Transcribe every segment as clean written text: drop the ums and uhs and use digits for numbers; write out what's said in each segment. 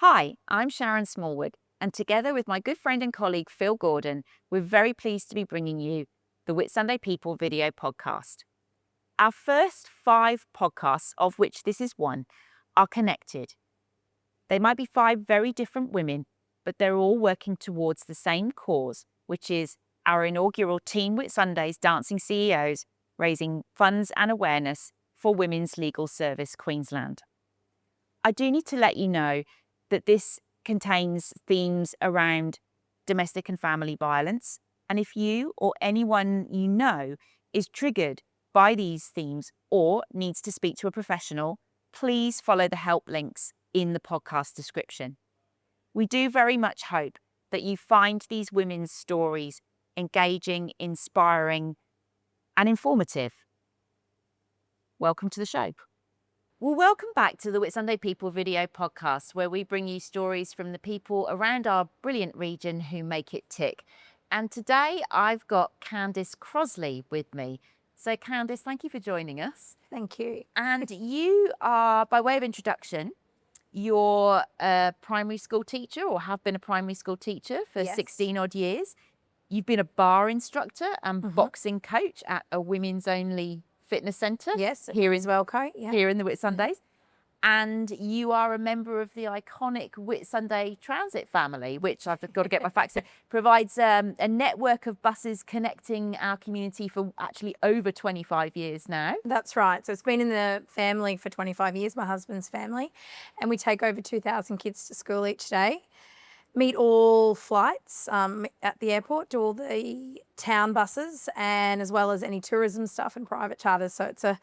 Hi, I'm Sharon Smallwood, and together with my good friend and colleague Phil Gordon, we're very pleased to be bringing you the Whitsunday People Video Podcast. Our first 5 podcasts, of which this is one, are connected. They might be 5 very different women, but they're all working towards the same cause, which is our inaugural Team Whitsundays Dancing CEOs, raising funds and awareness for Women's Legal Service Queensland. I do need to let you know that this contains themes around domestic and family violence, and if you or anyone you know is triggered by these themes or needs to speak to a professional, please follow the help links in the podcast description. We do very much hope that you find these women's stories engaging, inspiring, and informative. Welcome to the show. Well, welcome back to the Whitsunday People Video Podcast, where we bring you stories from the people around our brilliant region who make it tick. And today I've got Candice Crossley with me. So Candice, thank you for joining us. Thank you. And you are, by way of introduction, you're a primary school teacher or have been a primary school teacher for 16 odd years. You've been a bar instructor and boxing coach at a women's only fitness centre. Yes, here is Welco. Yeah. Here in the Whitsundays. And you are a member of the iconic Whitsunday Transit family, which I've got to get my facts in, provides a network of buses connecting our community for actually over 25 years now. That's right. So it's been in the family for 25 years, my husband's family, and we take over 2,000 kids to school each day. Meet all flights at the airport, do all the town buses, and as well as any tourism stuff and private charters. So it's a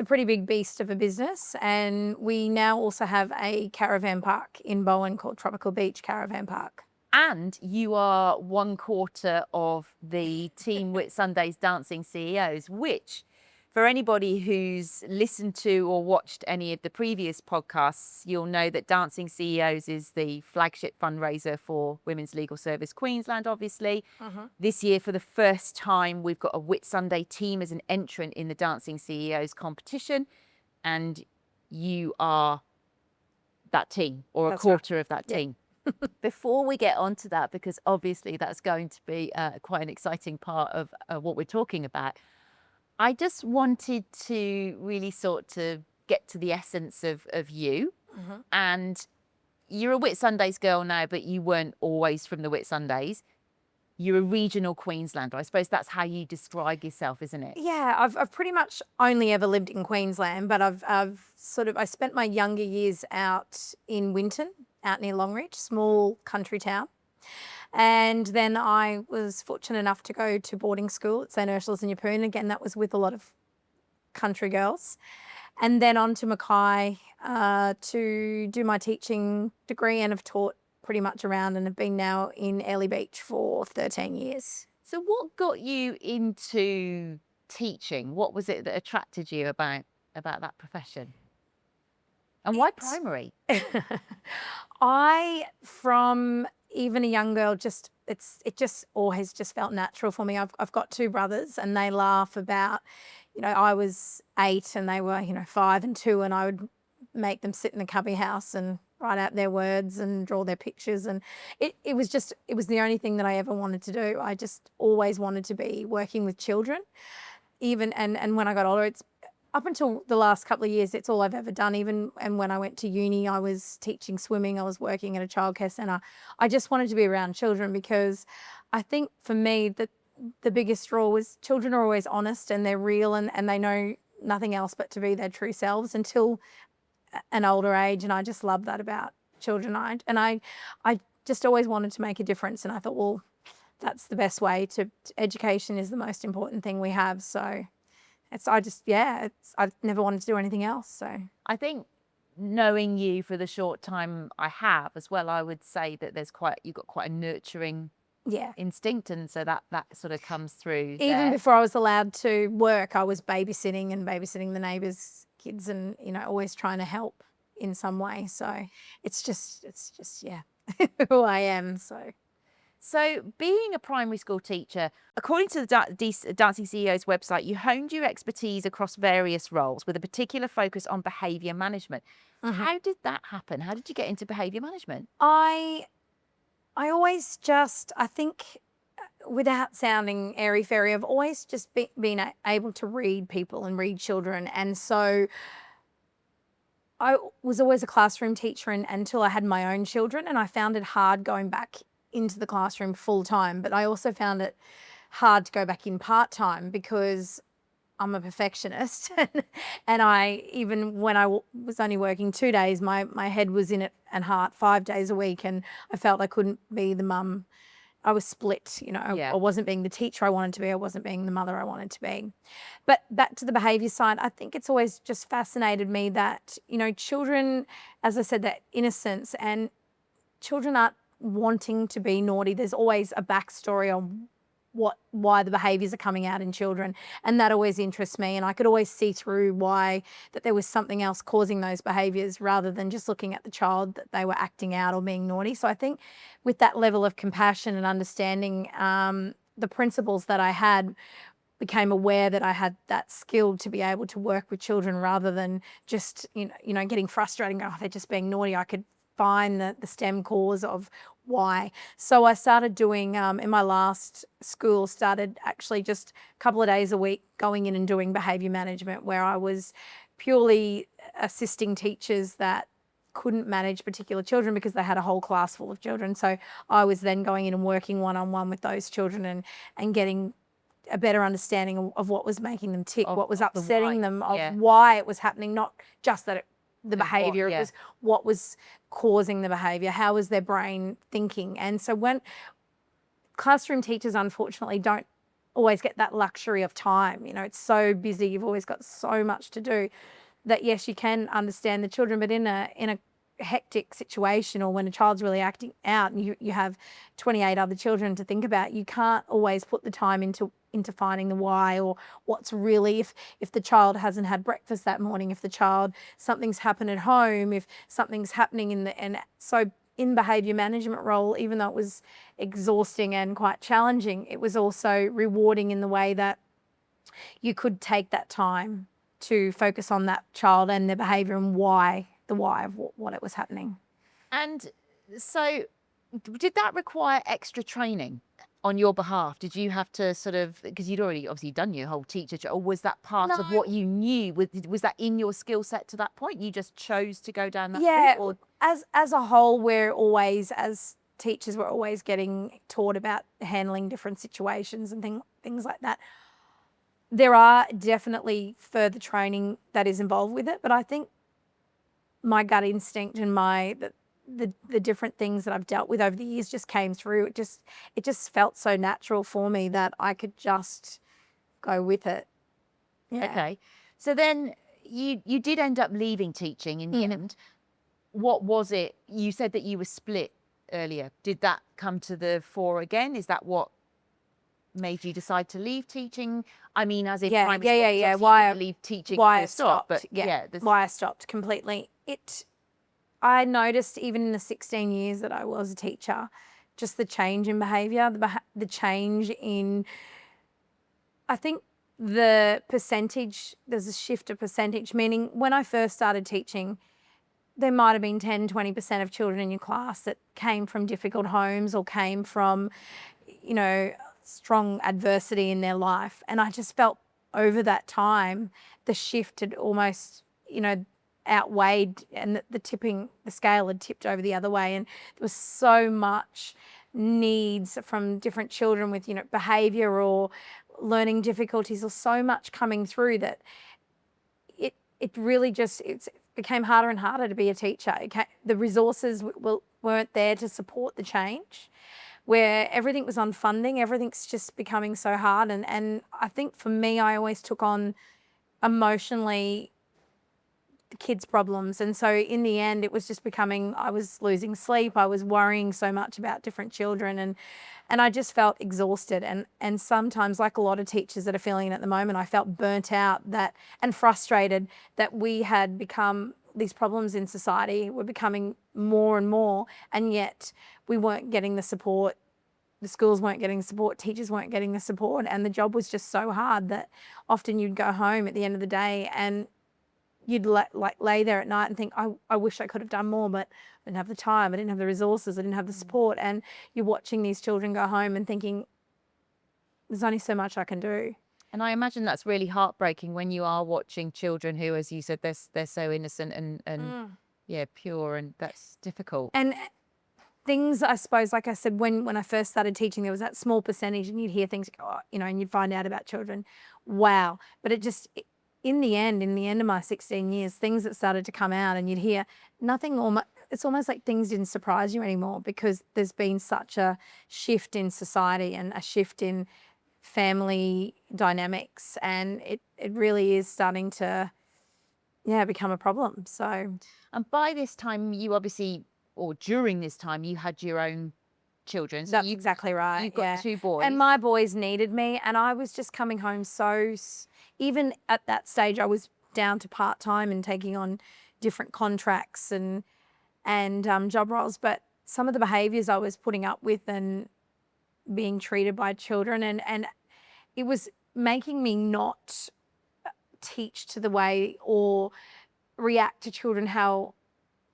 pretty big beast of a business. And we now also have a caravan park in Bowen called Tropical Beach Caravan Park. And you are 1/4 of the Team Whitsundays Dancing CEOs, which, for anybody who's listened to or watched any of the previous podcasts, you'll know that Dancing CEOs is the flagship fundraiser for Women's Legal Service Queensland, obviously. This year, for the first time, we've got a Whitsunday team as an entrant in the Dancing CEOs competition, and you are that team, or That's a quarter right. of that team. Before we get on to that, because obviously that's going to be quite an exciting part of what we're talking about, I just wanted to really sort of get to the essence of you. And you're a Whitsundays girl now, but you weren't always from the Whitsundays. You're a regional Queenslander. I suppose that's how you describe yourself, isn't it? Yeah, I've pretty much only ever lived in Queensland, but I spent my younger years out in Winton, out near Longreach, small country town. And then I was fortunate enough to go to boarding school at St Ursula's in Yeppoon. Again, that was with a lot of country girls. And then on to Mackay to do my teaching degree, and have taught pretty much around, and have been now in Airlie Beach for 13 years. So what got you into teaching? What was it that attracted you about that profession? And why primary? From even a young girl, it just always just felt natural for me. I've got 2 brothers, and they laugh about, I was 8 and they were, 5 and 2, and I would make them sit in the cubby house and write out their words and draw their pictures. And it was the only thing that I ever wanted to do. I just always wanted to be working with children. And when I got older, it's up until the last couple of years, it's all I've ever done. And when I went to uni, I was teaching swimming. I was working at a childcare centre. I just wanted to be around children, because I think for me that the biggest draw was children are always honest and they're real, and they know nothing else but to be their true selves until an older age. And I just love that about children. I just always wanted to make a difference. And I thought, well, that's the best way education is the most important thing we have. So I've never wanted to do anything else. So I think, knowing you for the short time I have as well, I would say that you've got quite a nurturing instinct, and so that sort of comes through. Even before I was allowed to work, I was babysitting the neighbours' kids, and always trying to help in some way. So it's just who I am. So So, being a primary school teacher, according to the Dancing CEO's website, you honed your expertise across various roles with a particular focus on behaviour management. How did that happen? How did you get into behaviour management? I always just, I think, without sounding airy-fairy, I've always just been able to read people and read children. And so I was always a classroom teacher until I had my own children, and I found it hard going back into the classroom full time. But I also found it hard to go back in part time because I'm a perfectionist. And I, even when I was only working 2 days, my head was in it and heart 5 days a week. And I felt I couldn't be the mum. I was split, I wasn't being the teacher I wanted to be. I wasn't being the mother I wanted to be. But back to the behaviour side, I think it's always just fascinated me that, children, as I said, that innocence, and children aren't wanting to be naughty. There's always a backstory on why the behaviours are coming out in children, and that always interests me. And I could always see through that there was something else causing those behaviours rather than just looking at the child that they were acting out or being naughty. So I think with that level of compassion and understanding, the principles that I had, became aware that I had that skill to be able to work with children rather than just getting frustrated and go, oh, they're just being naughty. I could find the stem cause of why. So I started doing, in my last school, started actually just a couple of days a week going in and doing behaviour management, where I was purely assisting teachers that couldn't manage particular children because they had a whole class full of children. So I was then going in and working one-on-one with those children and getting a better understanding of what was making them tick, what was upsetting them, of why it was happening, not just that the behaviour, it was what was causing the behaviour, how was their brain thinking. And so when classroom teachers, unfortunately, don't always get that luxury of time, it's so busy, you've always got so much to do, that yes, you can understand the children, but in a hectic situation, or when a child's really acting out and you have 28 other children to think about, you can't always put the time into finding the why, or what's really, if the child hasn't had breakfast that morning, if the child, something's happened at home, if something's happening and so in behaviour management role, even though it was exhausting and quite challenging, it was also rewarding in the way that you could take that time to focus on that child and their behaviour and the why of what it was happening. And so did that require extra training on your behalf? Did you have to sort of, because you'd already obviously done your whole teacher, or was that part of what you knew? Was that in your skill set to that point? You just chose to go down that route? Or? As a whole, we're always, as teachers, we're always getting taught about handling different situations and things like that. There are definitely further training that is involved with it, but I think my gut instinct and the different things that I've dealt with over the years just came through. It just felt so natural for me that I could just go with it. Yeah. Okay. So then you did end up leaving teaching in the end. What was it? You said that you were split earlier. Did that come to the fore again? Is that what made you decide to leave teaching? I mean, as if primary school, why I leave teaching? Why I stopped? But why I stopped completely. I noticed even in the 16 years that I was a teacher, just the change in behaviour, the change in, I think the percentage. There's a shift of percentage. Meaning, when I first started teaching, there might have been 10-20% of children in your class that came from difficult homes or came from, strong adversity in their life. And I just felt over that time, the shift had almost, outweighed, and the scale had tipped over the other way. And there was so much needs from different children with, behaviour or learning difficulties, or so much coming through that it really just, it became harder and harder to be a teacher. The resources weren't there to support the change, where everything was on funding, everything's just becoming so hard. And I think for me, I always took on emotionally the kids' problems. And so in the end, it was just becoming, I was losing sleep, I was worrying so much about different children, and I just felt exhausted. And sometimes, like a lot of teachers that are feeling it at the moment, I felt burnt out and frustrated that we had become, these problems in society were becoming more and more, and yet we weren't getting the support the schools weren't getting the support, teachers weren't getting the support, and the job was just so hard that often you'd go home at the end of the day and you'd lay there at night and think, I wish I could have done more, but I didn't have the time, I didn't have the resources, I didn't have the support. And you're watching these children go home and thinking, there's only so much I can do. And I imagine that's really heartbreaking when you are watching children who, as you said, they're so innocent and yeah, pure, and that's difficult. And things, I suppose, like I said, when I first started teaching, there was that small percentage, and you'd hear things, and you'd find out about children. Wow. But in the end of my 16 years, things that started to come out, and you'd hear nothing, it's almost like things didn't surprise you anymore, because there's been such a shift in society and a shift in family dynamics, and it really is starting to, become a problem. So, and by this time, you obviously, or during this time, you had your own children. So that's exactly right. You've got 2 boys. And my boys needed me, and I was just coming home even at that stage, I was down to part-time and taking on different contracts and job roles. But some of the behaviours I was putting up with and being treated by children, and it was making me not teach to the way or react to children how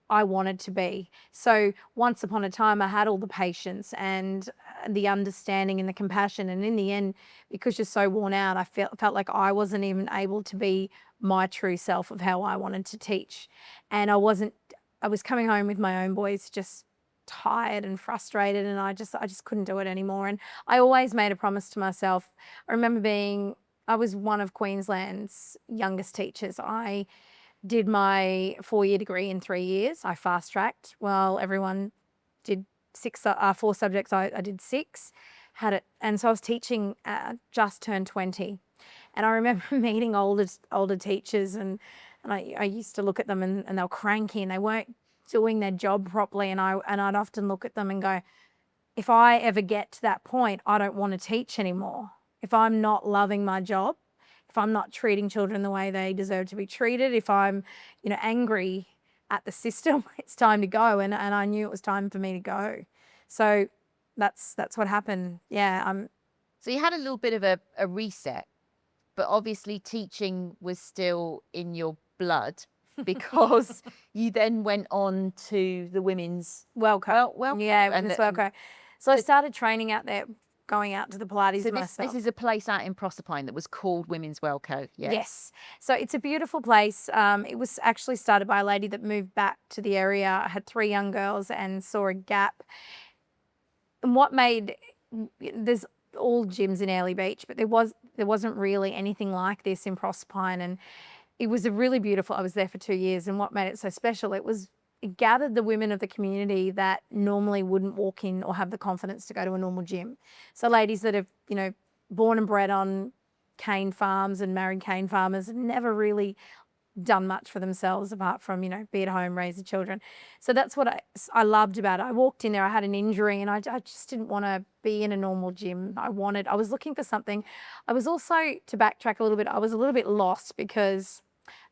I wanted to be. So once upon a time, I had all the patience and the understanding and the compassion. And in the end, because you're so worn out, I felt like I wasn't even able to be my true self of how I wanted to teach. And I was coming home with my own boys just tired and frustrated, and I just couldn't do it anymore. And I always made a promise to myself. I remember I was one of Queensland's youngest teachers. I did my 4-year degree in 3 years. I fast-tracked while everyone did 4 subjects. I did 6, had it. And so I was teaching, just turned 20. And I remember meeting older teachers, and I used to look at them and they were cranky and they weren't doing their job properly. And I'd often look at them and go, if I ever get to that point, I don't want to teach anymore. If I'm not loving my job, if I'm not treating children the way they deserve to be treated, if I'm, angry at the system, it's time to go. And I knew it was time for me to go. So that's what happened. Yeah. So you had a little bit of a reset, but obviously teaching was still in your blood, because you then went on to the women's Welco. Yeah, and Welco. So I started training out there, going out to the Pilates myself. This is a place out in Proserpine that was called Women's Welco. Yes. So it's a beautiful place. It was actually started by a lady that moved back to the area. I had 3 young girls and saw a gap. And there's all gyms in Airlie Beach, but there wasn't really anything like this in Proserpine. And it was I was there for 2 years, and what made it so special, it gathered the women of the community that normally wouldn't walk in or have the confidence to go to a normal gym. So ladies that have, born and bred on cane farms and married cane farmers, and never really done much for themselves apart from, be at home, raise the children. So that's what I loved about it. I walked in there, I had an injury, and I just didn't want to be in a normal gym. I was looking for something. I was also, to backtrack a little bit, I was a little bit lost because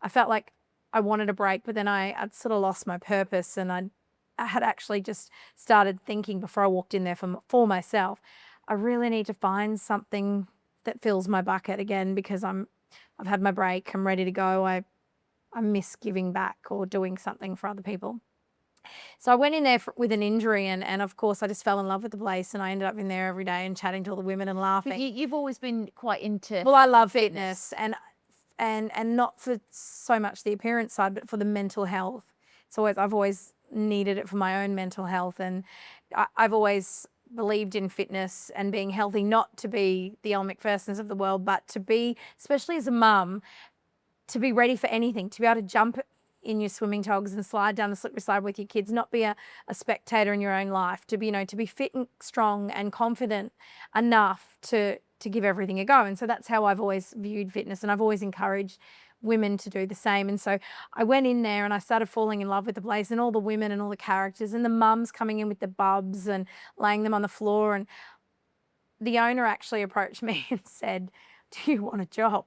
I felt like I wanted a break, but then I'd sort of lost my purpose, and I had actually just started thinking before I walked in there for myself, I really need to find something that fills my bucket again, because I've had my break, I'm ready to go. I miss giving back or doing something for other people. So I went in there with an injury, and of course I just fell in love with the place, and I ended up in there every day and chatting to all the women and laughing. But you've always been quite into I love fitness and not for so much the appearance side, but for the mental health. I've always needed it for my own mental health, and I've always believed in fitness and being healthy, not to be the Elle Macphersons of the world, but to be, especially as a mum, to be ready for anything, to be able to jump in your swimming togs and slide down the slippery slide with your kids, not be a spectator in your own life, to be fit and strong and confident enough to give everything a go. And so that's how I've always viewed fitness, and I've always encouraged women to do the same. And so I went in there and I started falling in love with the place, and all the women and all the characters, and the mums coming in with the bubs and laying them on the floor. And the owner actually approached me and said, "Do you want a job?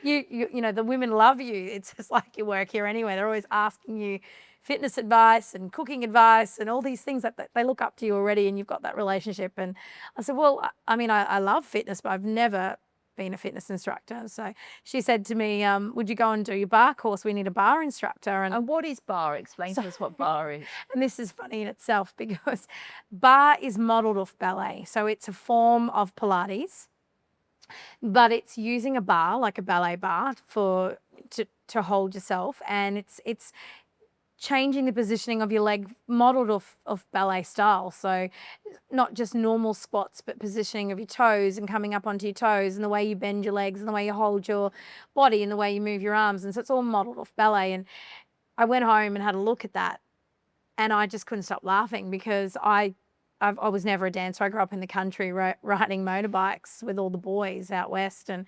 The women love you. It's just like you work here anyway. They're always asking you fitness advice and cooking advice and all these things that they look up to you already, and you've got that relationship. And I said, well, I mean, I love fitness, but I've never been a fitness instructor. So she said to me, would you go and do your bar course? We need a bar instructor. And what is bar? Explain to us what bar is. And this is funny in itself, because bar is modelled off ballet. So it's a form of Pilates, but it's using a bar, like a ballet bar, to hold yourself. And it's changing the positioning of your leg, modelled off ballet style. So not just normal squats, but positioning of your toes and coming up onto your toes, and the way you bend your legs and the way you hold your body and the way you move your arms. And so it's all modelled off ballet. And I went home and had a look at that, and I just couldn't stop laughing, because I was never a dancer. I grew up in the country riding motorbikes with all the boys out west, and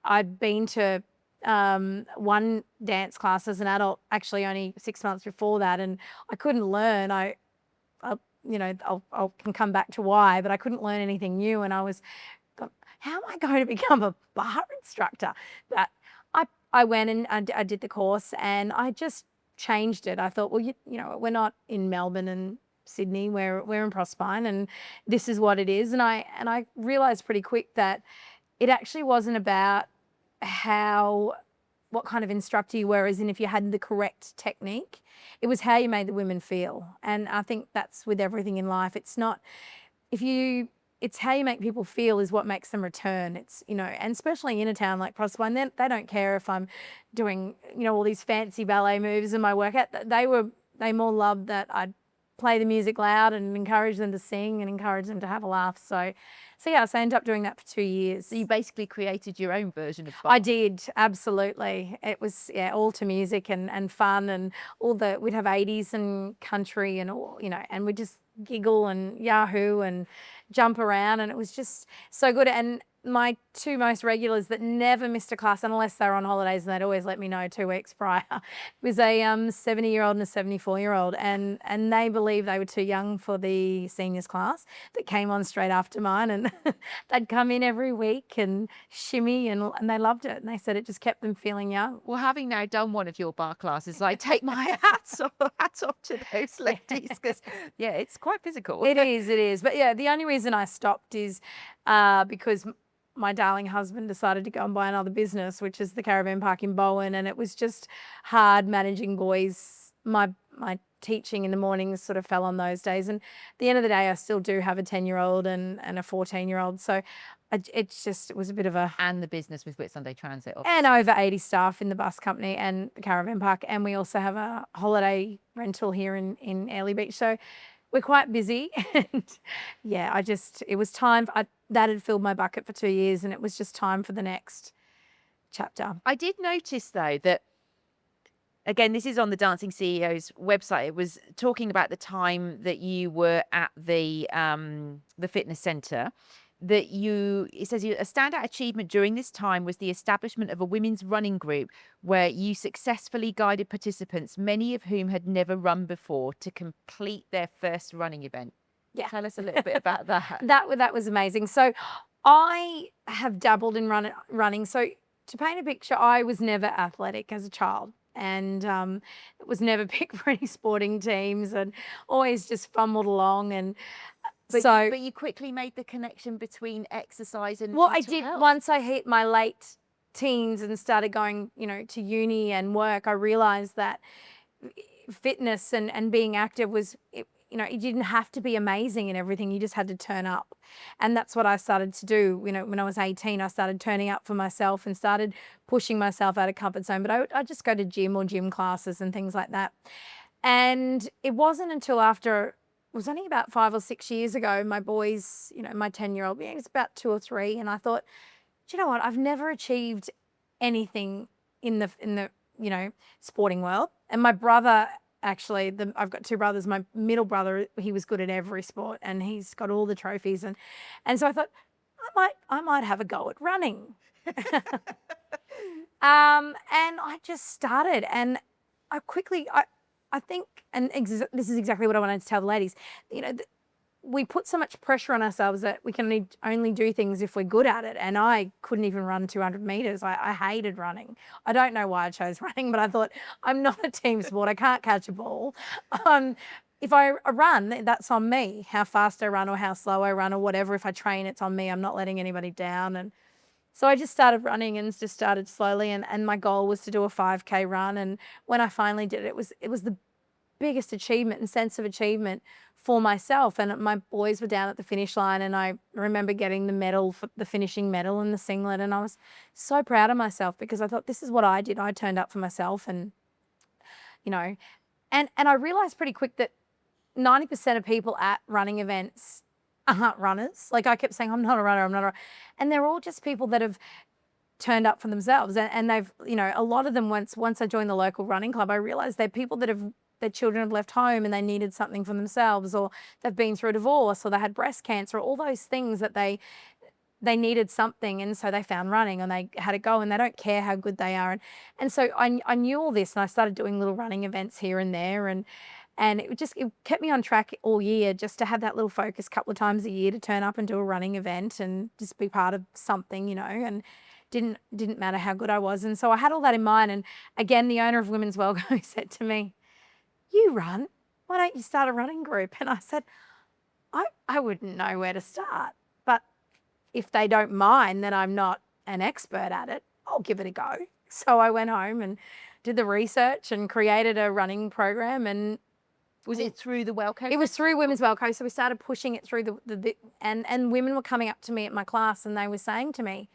I'd been to one dance class as an adult, actually only 6 months before that, and I couldn't learn. I can come back to why, but I couldn't learn anything new, and I was, how am I going to become a bar instructor? But I went and I did the course, and I just changed it. I thought, well, we're not in Melbourne and Sydney, we're in Proserpine, and this is what it is. And I realized pretty quick that it actually wasn't about what kind of instructor you were, as in if you had the correct technique. It was how you made the women feel. And I think that's with everything in life. It's not, it's how you make people feel is what makes them return. It's, and especially in a town like Proserpine, they don't care if I'm doing, all these fancy ballet moves in my workout. They more loved that I'd play the music loud and encourage them to sing and encourage them to have a laugh. So I ended up doing that for 2 years. So you basically created your own version of bar. I did, absolutely. It was, all to music and fun, and we'd have 80s and country and all, and we'd just giggle and yahoo and jump around, and it was just so good. And my two most regulars that never missed a class unless they were on holidays, and they'd always let me know 2 weeks prior, was a 70-year-old and a 74-year-old, and they believed they were too young for the seniors class that came on straight after mine, and they'd come in every week and shimmy, and they loved it, and they said it just kept them feeling young. Well, having now done one of your bar classes, I take my hats off to those ladies, because it's quite physical. It is. But the only reason I stopped is because my darling husband decided to go and buy another business, which is the caravan park in Bowen, and it was just hard managing boys. My teaching in the mornings sort of fell on those days, and at the end of the day, I still do have a 10-year-old and a 14-year-old. So it was a bit of a... And the business with Whitsunday Transit. Obviously. And over 80 staff in the bus company and the caravan park, and we also have a holiday rental here in Airlie Beach. So we're quite busy, and it was time. That had filled my bucket for 2 years, and it was just time for the next chapter. I did notice, though, that, again, this is on the Dancing CEO's website. It was talking about the time that you were at the fitness centre. It says a standout achievement during this time was the establishment of a women's running group where you successfully guided participants, many of whom had never run before, to complete their first running event. Yeah. Tell us a little bit about that. That was amazing. So I have dabbled in running. So to paint a picture, I was never athletic as a child, and was never picked for any sporting teams, and always just fumbled along. And but you quickly made the connection between exercise and I did health. Once I hit my late teens and started going, to uni and work, I realized that fitness and being active was, you didn't have to be amazing in everything. You just had to turn up. And that's what I started to do. When I was 18, I started turning up for myself and started pushing myself out of comfort zone. But I just go to gym or gym classes and things like that. And it wasn't until after, it was only about 5 or 6 years ago, my boys, my 10-year-old, he was about 2 or 3. And I thought, do you know what? I've never achieved anything in the sporting world. And my brother, actually, I've got 2 brothers. My middle brother, he was good at every sport, and he's got all the trophies. And so I thought, I might have a go at running. And I just started, and I quickly, I think, and this is exactly what I wanted to tell the ladies, we put so much pressure on ourselves that we can only do things if we're good at it. And I couldn't even run 200 meters. I hated running. I don't know why I chose running, but I thought, I'm not a team sport. I can't catch a ball. If I run, that's on me. How fast I run or how slow I run or whatever. If I train, it's on me. I'm not letting anybody down. And so I just started running and just started slowly. And my goal was to do a 5K run. And when I finally did it, it was the biggest achievement and sense of achievement for myself. And my boys were down at the finish line, and I remember getting the medal, for the finishing medal and the singlet, and I was so proud of myself because I thought, this is what I did. I turned up for myself. And you know, and I realized pretty quick that 90% of people at running events aren't runners. Like, I kept saying, I'm not a runner, I'm not a runner. And they're all just people that have turned up for themselves. And they've, a lot of them, once I joined the local running club, I realized they're people that their children have left home and they needed something for themselves, or they've been through a divorce, or they had breast cancer, all those things that they needed something. And so they found running and they had to go, and they don't care how good they are. And so I knew all this, and I started doing little running events here and there. And it kept me on track all year, just to have that little focus a couple of times a year to turn up and do a running event and just be part of something, and didn't matter how good I was. And so I had all that in mind. And again, the owner of Women's Wellgo said to me, you run, why don't you start a running group? And I said, I wouldn't know where to start, but if they don't mind that I'm not an expert at it, I'll give it a go. So I went home and did the research and created a running program. And was it through the Wellco? It was through Women's Wellco. So we started pushing it through and women were coming up to me at my class, and they were saying to me,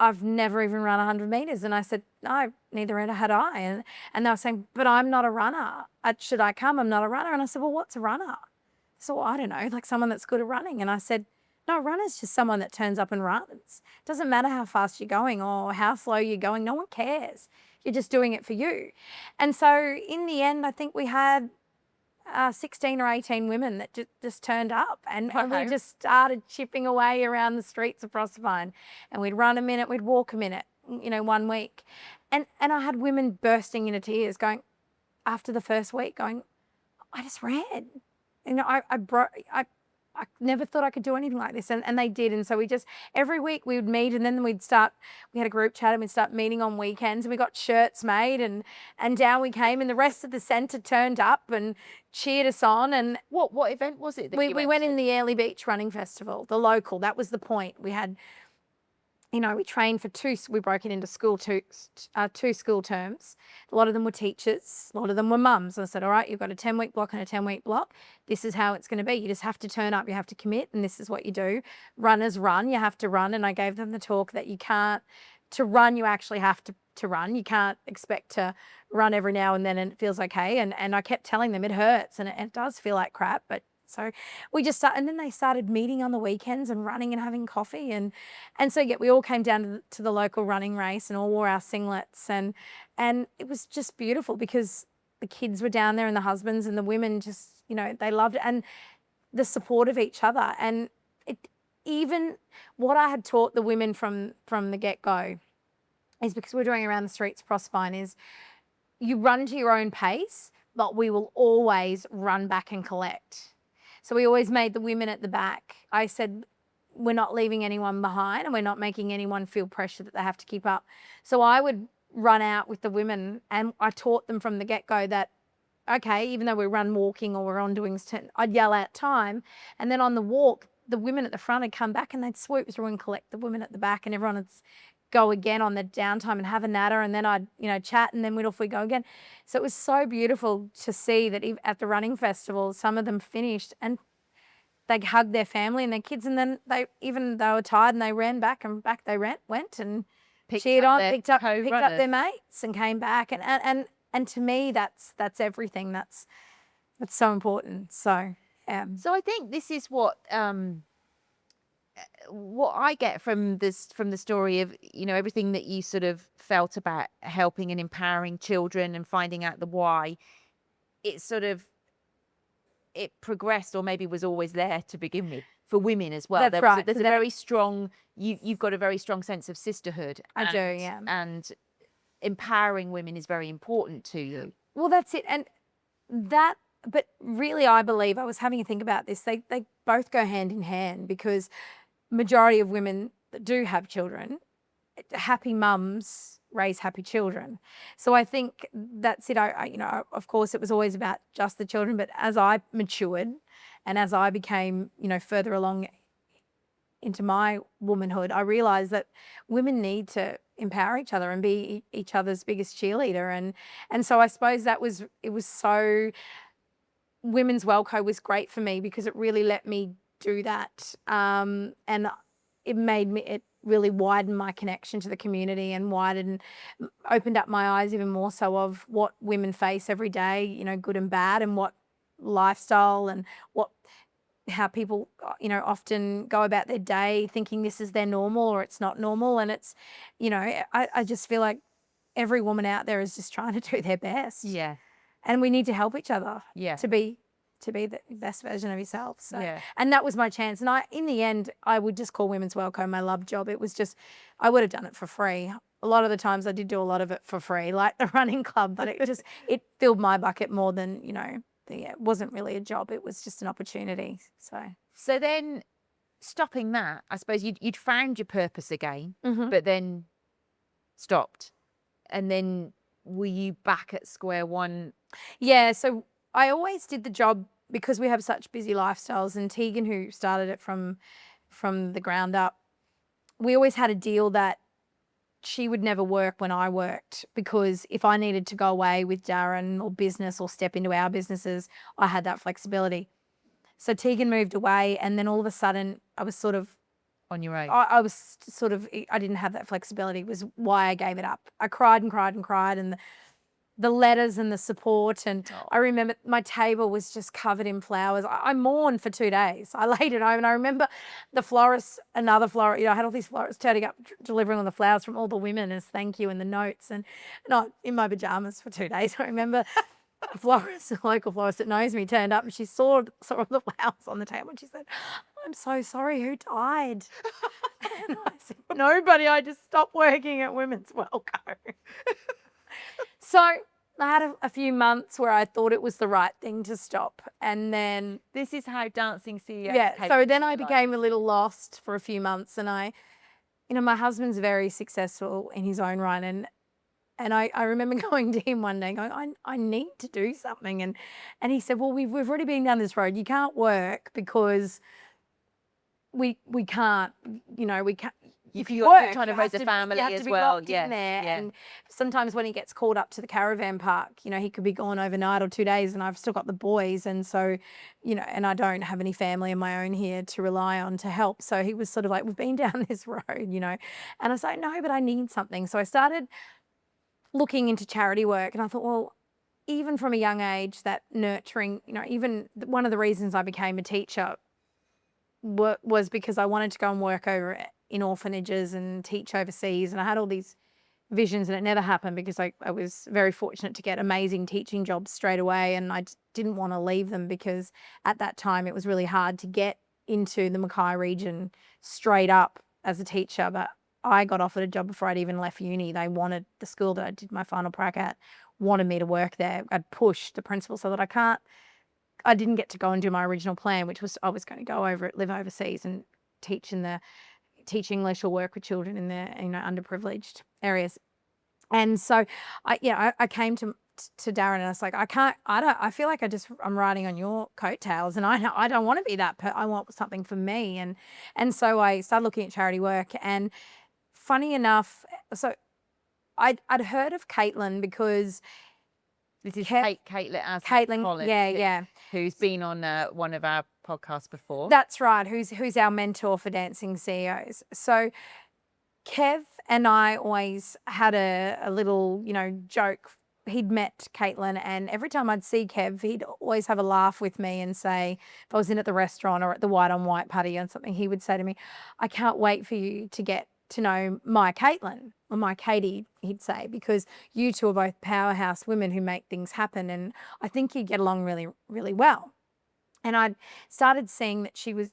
I've never even run 100 meters. And I said, no, neither had I. And they were saying, but I'm not a runner. Should I come? I'm not a runner. And I said, well, what's a runner? So I don't know, like someone that's good at running. And I said, no, a runner's just someone that turns up and runs. It doesn't matter how fast you're going or how slow you're going. No one cares. You're just doing it for you. And so in the end, I think we had 16 or 18 women that just turned up, and we just started chipping away around the streets of Proserpine, and we'd run a minute, we'd walk a minute, 1 week. And I had women bursting into tears going, after the first week, going, I just ran. I never thought I could do anything like this. And they did. And so every week we would meet, and then we had a group chat, and we'd start meeting on weekends, and we got shirts made, and down we came, and the rest of the centre turned up and cheered us on. And what event was it that we went in the Airlie Beach Running Festival, the local. That was the point. We had, we trained for we broke it into two school terms. A lot of them were teachers, a lot of them were mums. I said, all right, you've got a 10-week block and a 10-week block. This is how it's going to be. You just have to turn up, you have to commit, and this is what you do. Runners run, you have to run. And I gave them the talk that to run, you actually have to run. You can't expect to run every now and then and it feels okay. And I kept telling them it hurts and it does feel like crap, but so we just started, and then they started meeting on the weekends and running and having coffee. And so, yeah, we all came down to the local running race and all wore our singlets. And it was just beautiful because the kids were down there and the husbands and the women just, they loved it. And the support of each other. And even what I had taught the women from the get-go is, because we're doing around the streets of Proserpine, is you run to your own pace, but we will always run back and collect. So we always made the women at the back. I said, we're not leaving anyone behind, and we're not making anyone feel pressure that they have to keep up. So I would run out with the women, and I taught them from the get-go that, okay, even though we run walking or we're on doing, I'd yell out time. And then on the walk, the women at the front would come back and they'd swoop through and collect the women at the back, and everyone would go again on the downtime and have a natter, and then I'd, chat, and then off we go again. So it was so beautiful to see that at the running festival, some of them finished and they hugged their family and their kids, and then they were tired and they ran back, and back they went and cheered on, picked up their mates and came back. And to me, that's everything. That's so important. So, So I think this is what I get from the story of, everything that you sort of felt about helping and empowering children and finding out the why. It progressed, or maybe was always there to begin with, for women as well. That's right. There's a very strong, you've got a very strong sense of sisterhood. I do, yeah. And empowering women is very important to you. Well, that's it. And that but really, I believe, I was having a think about this, they both go hand in hand, because majority of women that do have children, happy mums raise happy children. So I think that's it. Of course, it was always about just the children, but as I matured and as I became, further along into my womanhood, I realized that women need to empower each other and be each other's biggest cheerleader. And so I suppose it was so, Women's Wellco was great for me because it really let me do that. And it really widened my connection to the community and opened up my eyes even more so of what women face every day, good and bad, and what lifestyle and how people, often go about their day thinking this is their normal or it's not normal. And it's, I just feel like every woman out there is just trying to do their best. Yeah. And we need to help each other Yeah. to be the best version of yourself. So, Yeah. and that was my chance. And in the end, I would just call Women's Wellco my love job. It was just, I would have done it for free. A lot of the times I did do a lot of it for free, like the running club, but it filled my bucket more than, it wasn't really a job. It was just an opportunity. So then, stopping that, I suppose you'd found your purpose again, Mhm. but then stopped. And then were you back at square one? Yeah, so I always did the job because we have such busy lifestyles, and Tegan, who started it from the ground up, we always had a deal that she would never work when I worked, because if I needed to go away with Darren or business or step into our businesses, I had that flexibility. So Tegan moved away, and then all of a sudden I was sort of On your own. I didn't have that flexibility, was why I gave it up. I cried and cried and cried, and the letters and the support. And I remember my table was just covered in flowers. I mourned for 2 days. I laid at home, and I remember another florist, I had all these florists turning up, delivering all the flowers from all the women as thank you and the notes. And I, in my pajamas for 2 days, I remember a local florist that knows me turned up, and she saw all the flowers on the table, and she said, "I'm so sorry, who died?" And I said, "Nobody, I just stopped working at Women's Wellco." So I had a few months where I thought it was the right thing to stop. And then This is how dancing CEO came so into then I your life. became a little lost for a few months, and my husband's very successful in his own right. And I remember going to him one day and going, I need to do something. And he said, "Well, we've already been down this road. You can't work because we can't, we can't." If you You're work, trying to you raise have a family you have as to be well. locked Yeah, in there. yeah. And sometimes when he gets called up to the caravan park, he could be gone overnight or 2 days, and I've still got the boys. And so, and I don't have any family of my own here to rely on to help. So he was sort of like, "We've been down this road, And I was like, "No, but I need something." So I started looking into charity work, and I thought, well, even from a young age, that nurturing, even one of the reasons I became a teacher was because I wanted to go and work over in orphanages and teach overseas. And I had all these visions, and it never happened because I was very fortunate to get amazing teaching jobs straight away. And I didn't want to leave them because at that time it was really hard to get into the Mackay region straight up as a teacher. But I got offered a job before I'd even left uni. The school that I did my final prac at wanted me to work there. I'd pushed the principal so that I didn't get to go and do my original plan, which was I was going to live overseas and teach English or work with children in the underprivileged areas. And so I came to Darren, and I was like, I feel like I'm riding on your coattails, and I don't want to be that, I want something for me. And so I started looking at charity work. And funny enough, so I'd heard of Caitlin because This is Caitlin Collins, yeah, who's been on one of our podcasts before. That's right. Who's our mentor for dancing CEOs. So Kev and I always had a little, joke. He'd met Caitlin, and every time I'd see Kev, he'd always have a laugh with me and say, if I was in at the restaurant or at the white on white party or something, he would say to me, "I can't wait for you to get to know my Caitlin," or my Katie, he'd say, "because you two are both powerhouse women who make things happen, and I think you get along really, really well." And I'd started seeing that she was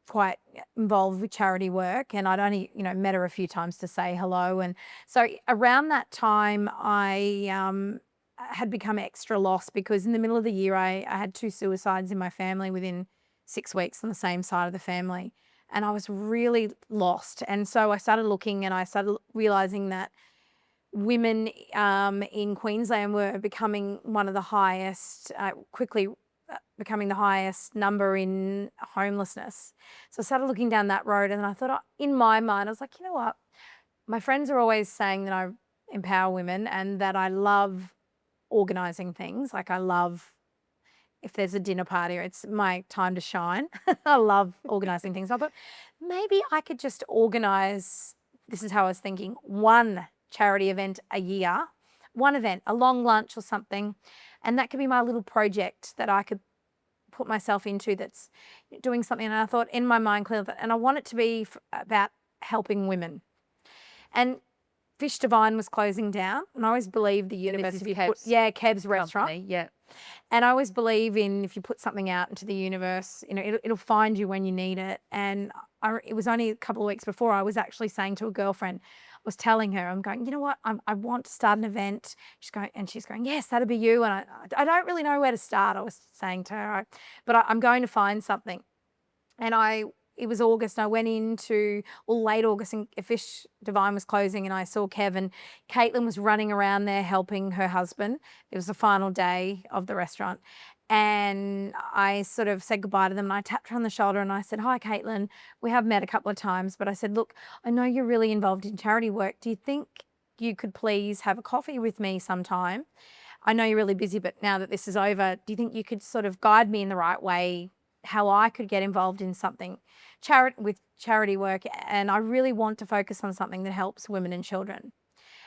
quite involved with charity work, and I'd only, met her a few times to say hello. And so around that time, I had become extra lost because in the middle of the year, I had 2 suicides in my family within 6 weeks on the same side of the family. And I was really lost. And so I started looking and I started realizing that women in Queensland were becoming one of the highest, quickly becoming the highest number in homelessness. So I started looking down that road and I thought, in my mind, I was like, you know what? My friends are always saying that I empower women and that I love organising things. Like I love, if there's a dinner party, it's my time to shine. I love organising things. I thought maybe I could just organise, this is how I was thinking, one charity event a year, one event, a long lunch or something. And that could be my little project that I could put myself into that's doing something. And I thought in my mind clearly, and I want it to be about helping women. And Fish Divine was closing down, and I always believe the universe. If you put, Keb's restaurant, and I always believe in if you put something out into the universe, you know, it'll find you when you need it. And it was only a couple of weeks before I was actually saying to a girlfriend, I was telling her, I'm going, you know what, I want to start an event. She's going, yes, that'll be you. And I don't really know where to start. I was saying to her, but I'm going to find something. And it was August and I went into, late August, and Fish Divine was closing and I saw Kevin. Caitlin was running around there helping her husband. It was the final day of the restaurant. And I sort of said goodbye to them and I tapped her on the shoulder and I said, hi, Caitlin. We have met a couple of times, but I said, look, I know you're really involved in charity work. Do you think you could please have a coffee with me sometime? I know you're really busy, but now that this is over, do you think you could sort of guide me in the right way, how I could get involved in something with charity work, and I really want to focus on something that helps women and children.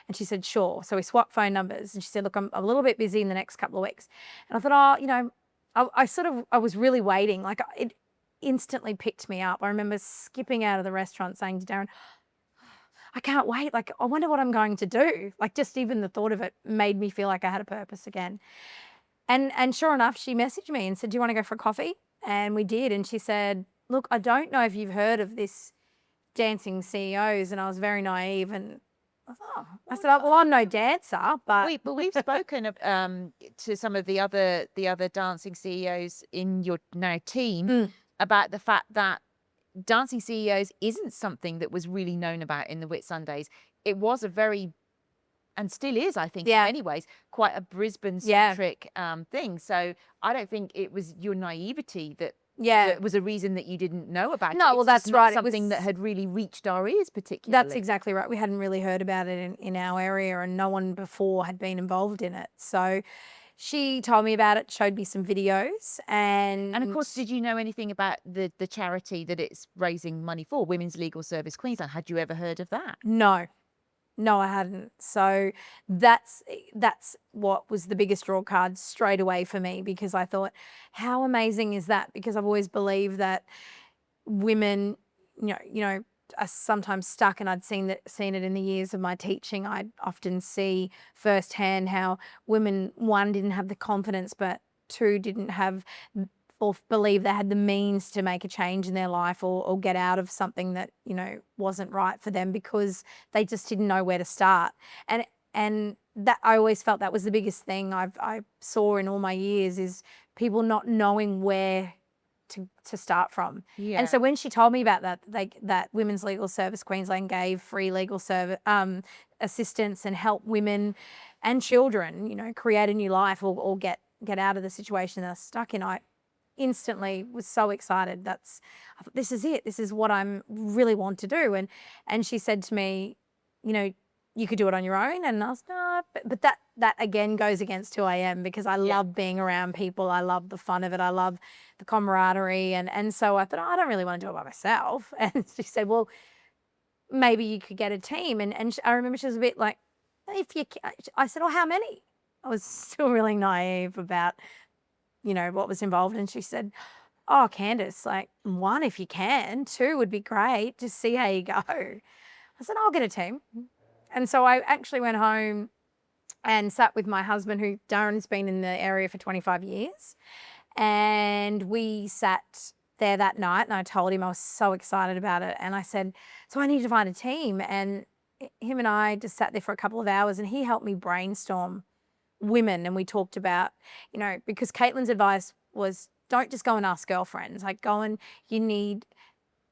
And she said, sure. So we swapped phone numbers and she said, look, I'm a little bit busy in the next couple of weeks. And I thought, I was really waiting. Like it instantly picked me up. I remember skipping out of the restaurant saying to Darren, I can't wait. Like, I wonder what I'm going to do. Like just even the thought of it made me feel like I had a purpose again. And sure enough, she messaged me and said, do you want to go for a coffee? And we did. And she said, look, I don't know if you've heard of this Dancing CEOs. And I was very naive. And I said, well, I'm no dancer, but we've spoken to some of the other dancing CEOs in your now team about the fact that dancing CEOs isn't something that was really known about in the Whitsundays. It was a very, and still is, I think, in many ways, quite a Brisbane-centric thing. So I don't think it was your naivety that was a reason that you didn't know about it. No, well, that's right. Something that had really reached our ears particularly. That's exactly right. We hadn't really heard about it in our area and no one before had been involved in it. So she told me about it, showed me some videos. And of course, did you know anything about the charity that it's raising money for, Women's Legal Service Queensland? Had you ever heard of that? No, I hadn't. So that's what was the biggest draw card straight away for me, because I thought, how amazing is that? Because I've always believed that women, you know, are sometimes stuck, and I'd seen it in the years of my teaching. I'd often see firsthand how women, one, didn't have the confidence, but two, didn't have or believe they had the means to make a change in their life or get out of something that, you know, wasn't right for them because they just didn't know where to start. And that I always felt that was the biggest thing I saw in all my years, is people not knowing where to start from. Yeah. And so when she told me about that, that Women's Legal Service Queensland gave free legal service assistance and help women and children, you know, create a new life or get out of the situation they're stuck in, I instantly was so excited. I thought, this is it. This is what I really want to do. And she said to me, you know, you could do it on your own. And I was, no, but that again goes against who I am, because I love being around people. I love the fun of it. I love the camaraderie. And so I thought, I don't really want to do it by myself. And she said, well, maybe you could get a team. And I remember she was a bit like, I said, oh, how many? I was still really naive about, you know, what was involved. And she said, oh, Candice, like 1 if you can, 2 would be great. Just see how you go. I said, I'll get a team. And so I actually went home and sat with my husband, who Darren's been in the area for 25 years. And we sat there that night and I told him I was so excited about it. And I said, so I need to find a team. And him and I just sat there for a couple of hours and he helped me brainstorm women, and we talked about, you know, because Caitlin's advice was don't just go and ask girlfriends, like you need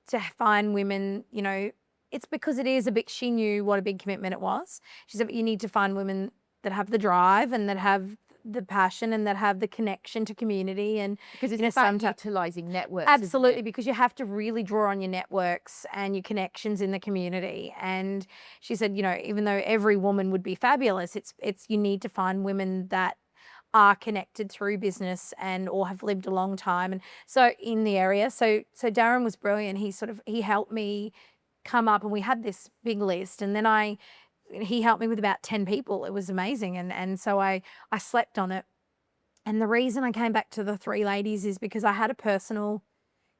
to find women, you know, it's because it is a big, she knew what a big commitment it was. She said, but you need to find women that have the drive and that have the passion and that have the connection to community. And because it's about utilising networks. Absolutely, because you have to really draw on your networks and your connections in the community. And she said, you know, even though every woman would be fabulous, it's you need to find women that are connected through business and or have lived a long time and so in the area. So Darren was brilliant. He helped me come up, and we had this big list, and then he helped me with about 10 people. It was amazing. And so I slept on it. And the reason I came back to the 3 ladies is because I had a personal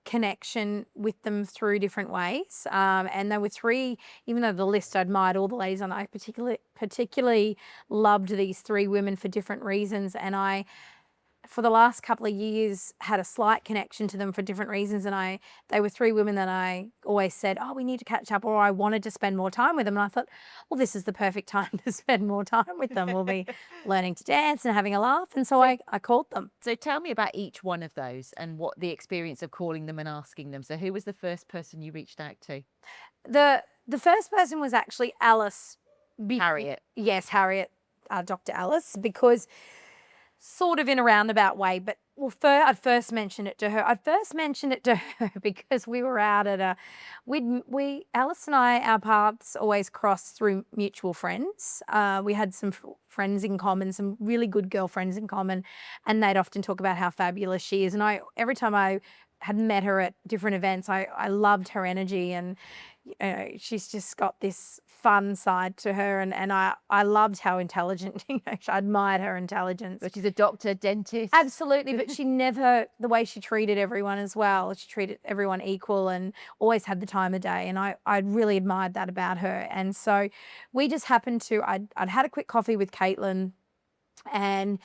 connection with them through different ways. And there were 3, even though the list I admired all the ladies on, I particularly loved these 3 women for different reasons. And I, for the last couple of years, had a slight connection to them for different reasons. And they were 3 women that I always said, oh, we need to catch up, or I wanted to spend more time with them. And I thought, well, this is the perfect time to spend more time with them. We'll be learning to dance and having a laugh. And so I called them. So tell me about each one of those and what the experience of calling them and asking them. So who was the first person you reached out to? The first person was actually Alice. Harriet. Yes, Harriet, Dr. Alice, because sort of in a roundabout way, but I'd first mentioned it to her. I'd first mentioned it to her because we were out at Alice and I, our paths always crossed through mutual friends. We had some friends in common, some really good girlfriends in common, and they'd often talk about how fabulous she is. And every time I had met her at different events, I loved her energy, and you know, she's just got this fun side to her, and I loved how intelligent, you know, I admired her intelligence. But she's a doctor, dentist. Absolutely, but she never, the way she treated everyone as well, she treated everyone equal and always had the time of day, and I really admired that about her. And so we just happened to, I'd had a quick coffee with Caitlin, and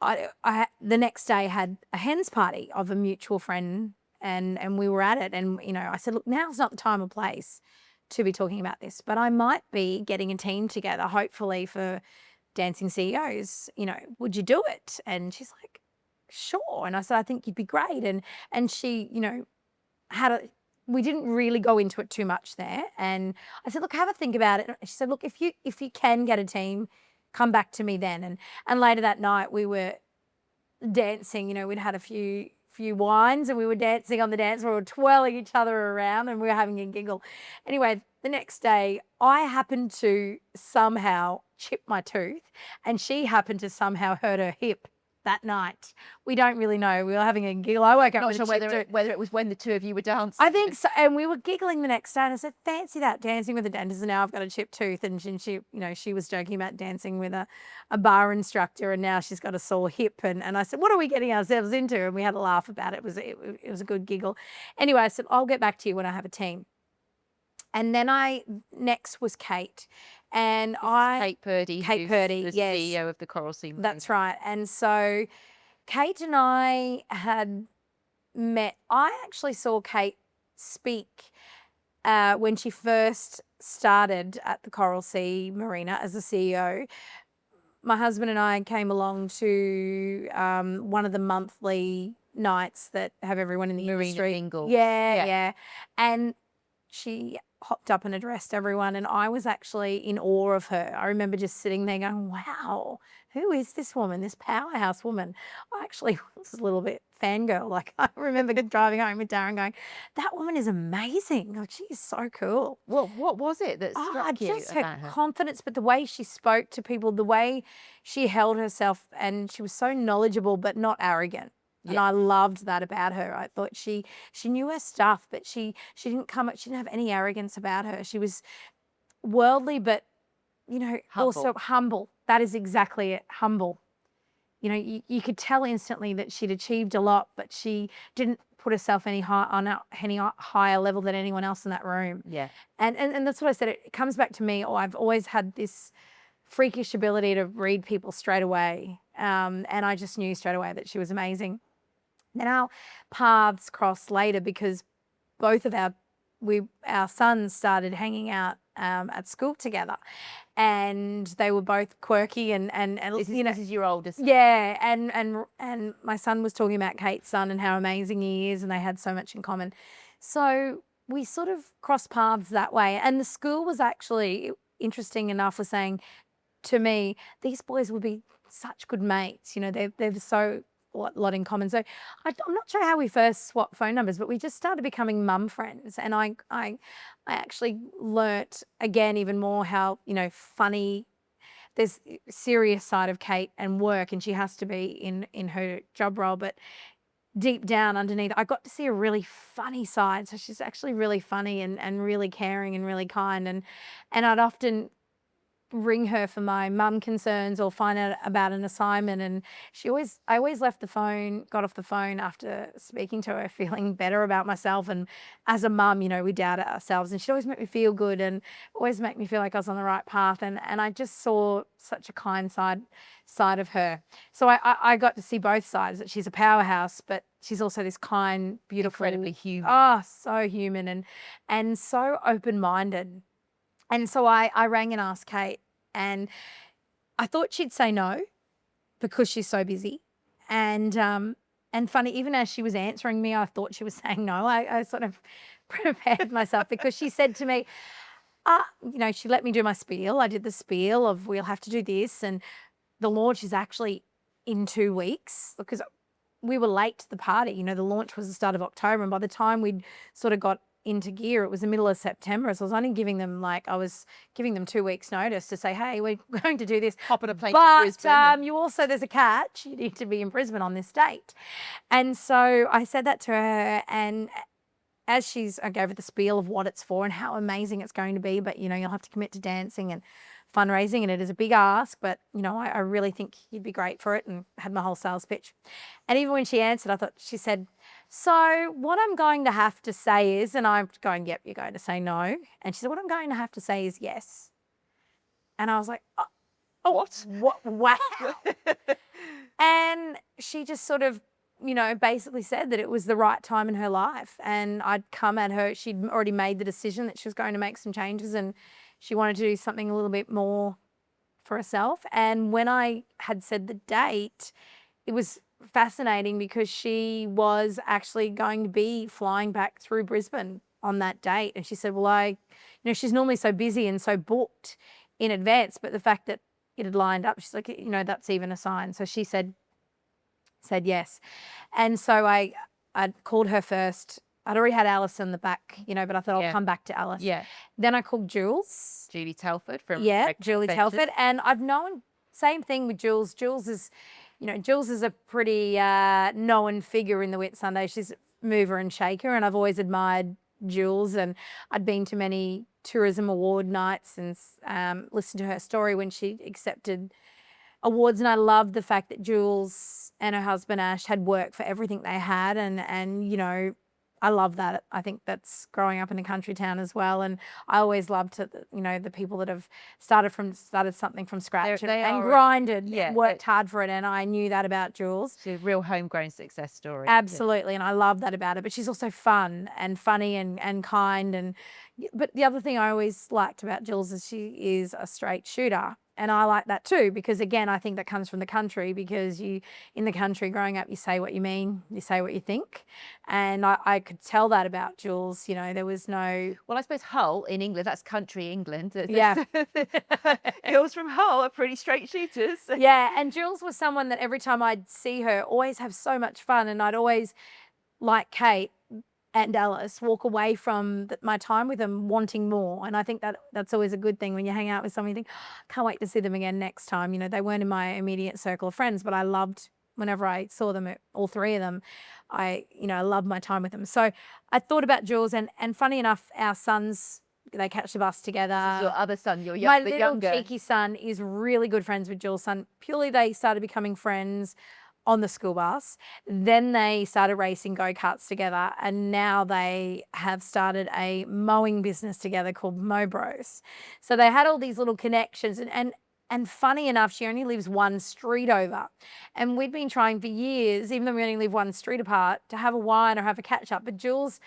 I the next day had a hens party of a mutual friend, and we were at it, and you know, I said, look, now's not the time or place to be talking about this, but I might be getting a team together, hopefully for Dancing CEOs. You know, would you do it? And she's like, sure. And I said, I think you'd be great. And she, you know, we didn't really go into it too much there. And I said, look, have a think about it. And she said, look, if you can get a team, come back to me then. And later that night we were dancing, you know, we'd had a few wines and we were dancing on the dance floor, we were twirling each other around and we were having a giggle. Anyway, the next day I happened to somehow chip my tooth and she happened to somehow hurt her hip that night. We don't really know. We were having a giggle. I woke up not sure whether it was when the 2 of you were dancing. I think so. And we were giggling the next day and I said, fancy that, dancing with a dentist, and now I've got a chipped tooth. And she, you know, she was joking about dancing with a bar instructor and now she's got a sore hip. And I said, what are we getting ourselves into? And we had a laugh about it. It was a good giggle. Anyway, I said, I'll get back to you when I have a team. And then next was Kate. And Kate Purdy, the yes, CEO of the Coral Sea Marine. That's right. And so Kate and I had met. I actually saw Kate speak when she first started at the Coral Sea Marina as a CEO. My husband and I came along to one of the monthly nights that have everyone in the industry. Mingle. Yeah. And she hopped up and addressed everyone, and I was actually in awe of her. I remember just sitting there going, wow, who is this woman, this powerhouse woman? I actually was a little bit fangirl. Like, I remember driving home with Darren going, that woman is amazing. Like, she is so cool. Well, what was it that struck you just about her her? confidence, but the way she spoke to people, the way she held herself, and she was so knowledgeable but not arrogant. And I loved that about her. I thought she knew her stuff, but she didn't have any arrogance about her. She was worldly, but, you know, also humble. That is exactly it, humble. You know, you could tell instantly that she'd achieved a lot, but she didn't put herself any higher level than anyone else in that room. Yeah. And that's what I said. It comes back to me. I've always had this freakish ability to read people straight away. And I just knew straight away that she was amazing. Then our paths crossed later because both of our our sons started hanging out at school together, and they were both quirky and This is your oldest. Yeah, and my son was talking about Kate's son and how amazing he is, and they had so much in common. So we sort of crossed paths that way. And the school was actually, interesting enough, was saying to me, these boys would be such good mates. You know, they're so lot in common. So I'm not sure how we first swapped phone numbers, but we just started becoming mum friends. And I actually learnt again even more how, you know, funny. There's serious side of Kate and work, and she has to be in her job role, but deep down underneath, I got to see a really funny side. So she's actually really funny and really caring and really kind. And I'd often ring her for my mum concerns or find out about an assignment, and I always got off the phone after speaking to her feeling better about myself. And as a mum, you know, we doubt ourselves, and she'd always make me feel good and always make me feel like I was on the right path. And I just saw such a kind side of her. So I got to see both sides, that she's a powerhouse, but she's also this kind, beautiful, Incredibly human. Oh, so human and so open-minded. And so I rang and asked Kate, and I thought she'd say no because she's so busy. And funny, even as she was answering me, I thought she was saying no. I sort of prepared myself because she said to me, you know, she let me do my spiel. I did the spiel of we'll have to do this, and the launch is actually in 2 weeks, because we were late to the party. You know, the launch was the start of October, and by the time we'd sort of got into gear, it was the middle of September. So I was only giving them 2 weeks notice to say, hey, we're going to do this. Hop on a plane to But Brisbane. you also, there's a catch. You need to be in Brisbane on this date. And so I said that to her, and as I gave her the spiel of what it's for and how amazing it's going to be, but, you know, you'll have to commit to dancing and fundraising, and it is a big ask, but, you know, I really think you'd be great for it, and had my whole sales pitch. And even when she answered, she said, so what I'm going to have to say is, and I'm going, yep, you're going to say no. And she said, what I'm going to have to say is yes. And I was like, oh what? Wow. And she just sort of, you know, basically said that it was the right time in her life. And I'd come at her. She'd already made the decision that she was going to make some changes, and she wanted to do something a little bit more for herself. And when I had said the date, it was fascinating because she was actually going to be flying back through Brisbane on that date. And she said, well, you know, she's normally so busy and so booked in advance, but the fact that it had lined up, she's like, you know, that's even a sign. So she said yes. And so I called her first. I'd already had Alice in the back, you know, but I thought I'll come back to Alice. Yeah. Then I called Jules. Julie Telford from Julie Telford. And I've known, same thing with Jules. Jules is a pretty known figure in the Whitsunday. She's a mover and shaker, and I've always admired Jules, and I'd been to many tourism award nights and listened to her story when she accepted awards. And I loved the fact that Jules and her husband Ash had worked for everything they had, and you know, I love that. I think that's growing up in a country town as well. And I always loved the people that have started something from scratch and grinded, worked hard for it. And I knew that about Jules. She's a real homegrown success story. Absolutely. And I love that about her. But she's also fun and funny and kind. But the other thing I always liked about Jules is she is a straight shooter. And I like that too, because again, I think that comes from the country, because in the country growing up, you say what you mean, you say what you think. And I could tell that about Jules. You know, there was no... Well, I suppose Hull in England, that's country England. Yeah. Girls from Hull are pretty straight shooters. Yeah. And Jules was someone that every time I'd see her, always have so much fun. And I'd always, like Kate and Alice, walk away from my time with them wanting more. And I think that's always a good thing when you hang out with someone, you think, can't wait to see them again next time. You know, they weren't in my immediate circle of friends, but I loved whenever I saw them, all three of them, I loved my time with them. So I thought about Jules, and funny enough, our sons, they catch the bus together. This is your other son, the younger. My cheeky son is really good friends with Jules' son. Purely they started becoming friends on the school bus. Then they started racing go-karts together, and now they have started a mowing business together called Mow Bros. So they had all these little connections, and funny enough, she only lives one street over. And we'd been trying for years, even though we only live one street apart, to have a wine or have a catch up. But Jules,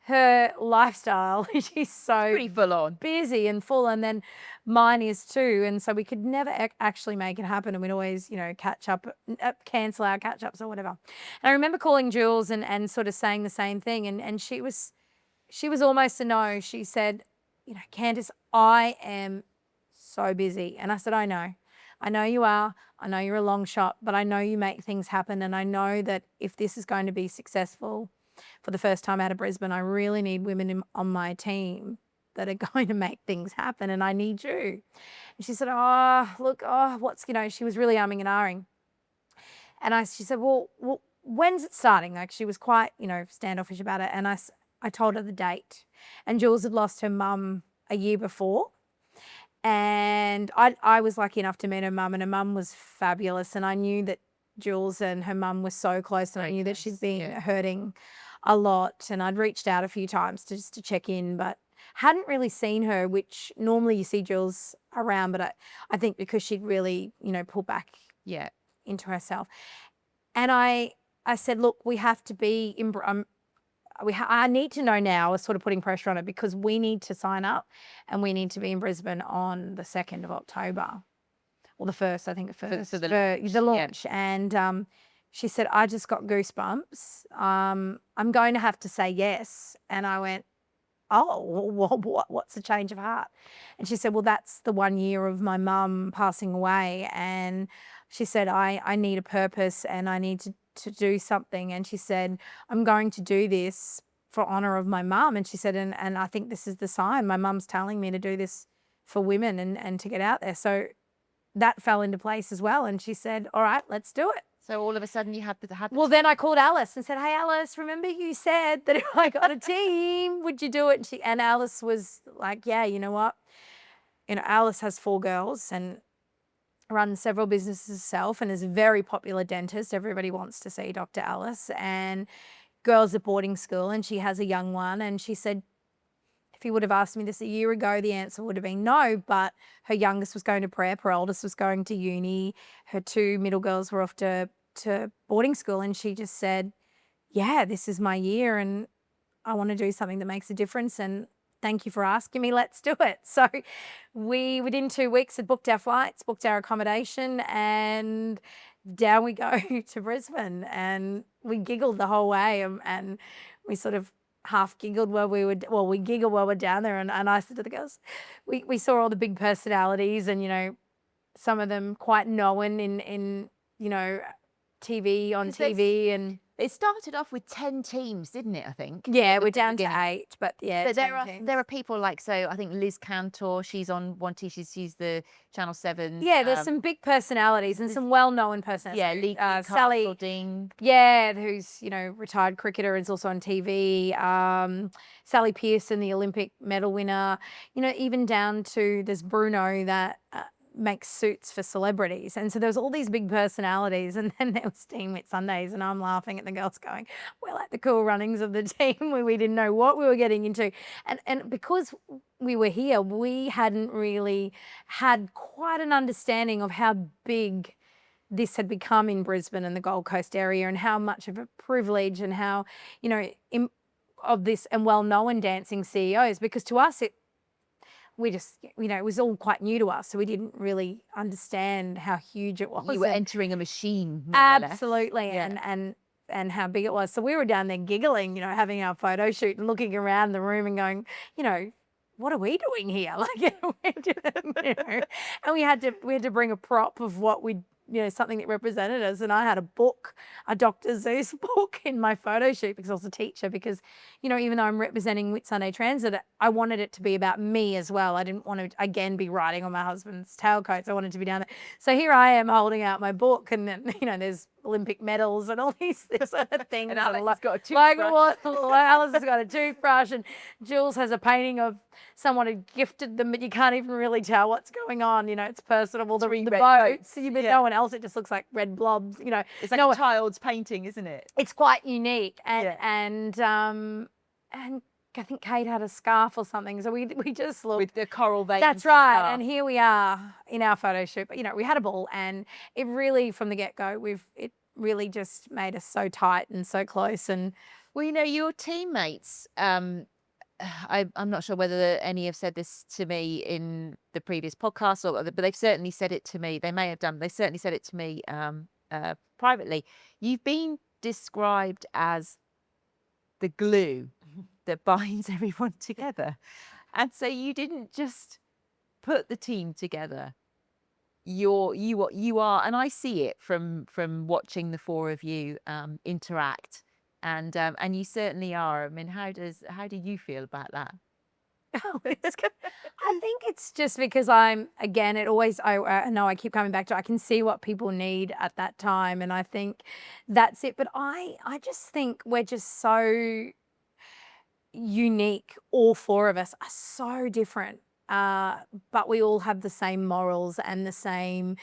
her lifestyle, she's so Pretty full on. busy and full, and then mine is too. And so we could never actually make it happen, and we'd always, catch up, cancel our catch ups or whatever. And I remember calling Jules and sort of saying the same thing, and she was almost a no. She said, Candice, I am so busy. And I said, I know you are. I know you're a long shot, but I know you make things happen. And I know that if this is going to be successful for the first time out of Brisbane, I really need women on my team that are going to make things happen, and I need you. And she said, she was really umming and ahhing. And she said, well, when's it starting? Like, she was quite, standoffish about it. And I told her the date. And Jules had lost her mum a year before. And I was lucky enough to meet her mum, and her mum was fabulous. And I knew that Jules and her mum were so close, and I knew that she'd been hurting a lot. And I'd reached out a few times just to check in, but hadn't really seen her, which normally you see Jules around, but I think because she'd really, pulled back into herself. And I said, look, we have to be, I need to know now, I was sort of putting pressure on it, because we need to sign up and we need to be in Brisbane on the 2nd of October. Or the 1st, I think, for the launch. Yeah. And she said, I just got goosebumps. I'm going to have to say yes. And I went, oh, what's the change of heart? And she said, well, that's the 1 year of my mum passing away. And she said, I need a purpose, and I need to do something. And she said, I'm going to do this for honour of my mum. And she said, and I think this is the sign. My mum's telling me to do this for women and to get out there. So that fell into place as well. And she said, all right, let's do it. So all of a sudden you had the Well, then I called Alice and said, hey, Alice, remember you said that if I got a team, would you do it? And Alice was like, yeah, you know what? Alice has 4 girls and runs several businesses herself and is a very popular dentist. Everybody wants to see Dr. Alice, and girls at boarding school, and she has a young one. And she said, if you would have asked me this a year ago, the answer would have been no, but her youngest was going to prep, her oldest was going to uni, her 2 middle girls were off to boarding school, and she just said, yeah, this is my year and I want to do something that makes a difference, and thank you for asking me, let's do it. So we, within 2 weeks, had booked our flights, booked our accommodation, and down we go to Brisbane. And we giggled the whole way, and we sort of half giggled we giggled while we're down there. And I said to the girls, we saw all the big personalities, and, some of them quite known in TV, on TV. And it started off with 10 teams, didn't it, I think? Yeah, we're down to 8, but yeah. But there are people like, so I think Liz Cantor, she's on One T, she's the Channel 7. Yeah, there's some big personalities and some well-known personalities. Yeah, Sally Ding. Yeah, who's, retired cricketer, is also on TV. Sally Pearson, the Olympic medal winner. Even down to there's Bruno that makes suits for celebrities. And so there was all these big personalities, and then there was Team Whitsundays, and I'm laughing at the girls going, we're like the cool runnings of the team where we didn't know what we were getting into. And because we were here, we hadn't really had quite an understanding of how big this had become in Brisbane and the Gold Coast area, and how much of a privilege, and how, of this, and well-known dancing CEOs, because to us we just, it was all quite new to us, so we didn't really understand how huge it was. You were entering a machine. Absolutely, yeah. And how big it was. So we were down there giggling, having our photo shoot and looking around the room and going, what are we doing here? And we had to bring a prop of what we'd, something that represented us. And I had a book, a Dr. Zeus book, in my photo shoot, because I was a teacher, because, even though I'm representing Whitsunday Transit, I wanted it to be about me as well. I didn't want to, again, be riding on my husband's tailcoats. I wanted to be down there. So here I am holding out my book, and then, there's Olympic medals and all these sort of things. And Alice has got a toothbrush. Alice has got a toothbrush, and Jules has a painting of someone who gifted them, but you can't even really tell what's going on. It's personable. The boats, but no one else. It just looks like red blobs. It's like a child's painting, isn't it? It's quite unique, and I think Kate had a scarf or something. So we just looked with the coral vein. That's right. Scarf. And here we are in our photo shoot. But we had a ball, and it really, from the get-go, it really just made us so tight and so close. And Well, your teammates, I'm not sure whether any have said this to me in the previous podcast, but they've certainly said it to me. They may have done. They certainly said it to me privately. You've been described as the glue that binds everyone together, and so you didn't just put the team together. You are, and I see it from watching the four of you interact. And you certainly are. I mean, how do you feel about that? Oh, I think it's just because I know I keep coming back to, I can see what people need at that time. And I think that's it. But I just think we're just so unique. All four of us are so different. But we all have the same morals and the same,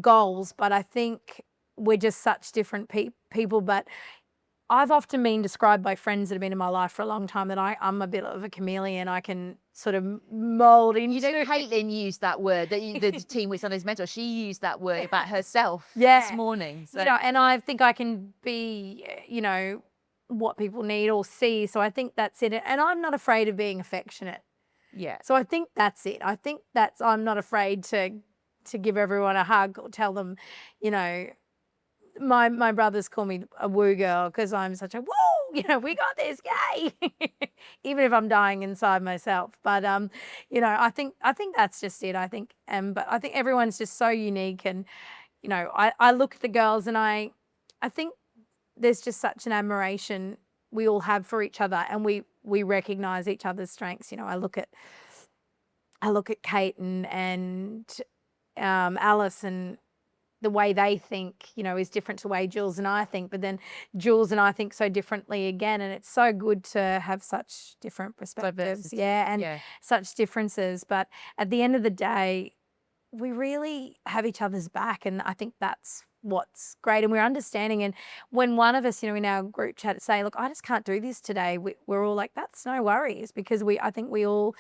goals. But I think we're just such different people. But I've often been described by friends that have been in my life for a long time that I'm a bit of a chameleon. I can sort of mold into. Caitlin used that word, the team with Sunday's mentor. She used that word about herself Yeah. this morning. So. And I think I can be, what people need or see. So I think that's it. And I'm not afraid of being affectionate. Yeah. So I think that's it. I think I'm not afraid to give everyone a hug or tell them, my brothers call me a woo girl because I'm such a woo, we got this, yay. Even if I'm dying inside myself. But I think that's just it. I think but I think everyone's just so unique, and I look at the girls and I think there's just such an admiration we all have for each other, and we recognize each other's strengths. I look at Kate and Alice, and the way they think, is different to the way Jules and I think. But then Jules and I think so differently again, and it's so good to have such different perspectives. Diversity. And such differences. But at the end of the day, we really have each other's back, and I think that's what's great. And we're understanding. And when one of us, in our group chat say, look, I just can't do this today, we're all like, that's no worries, because I think we all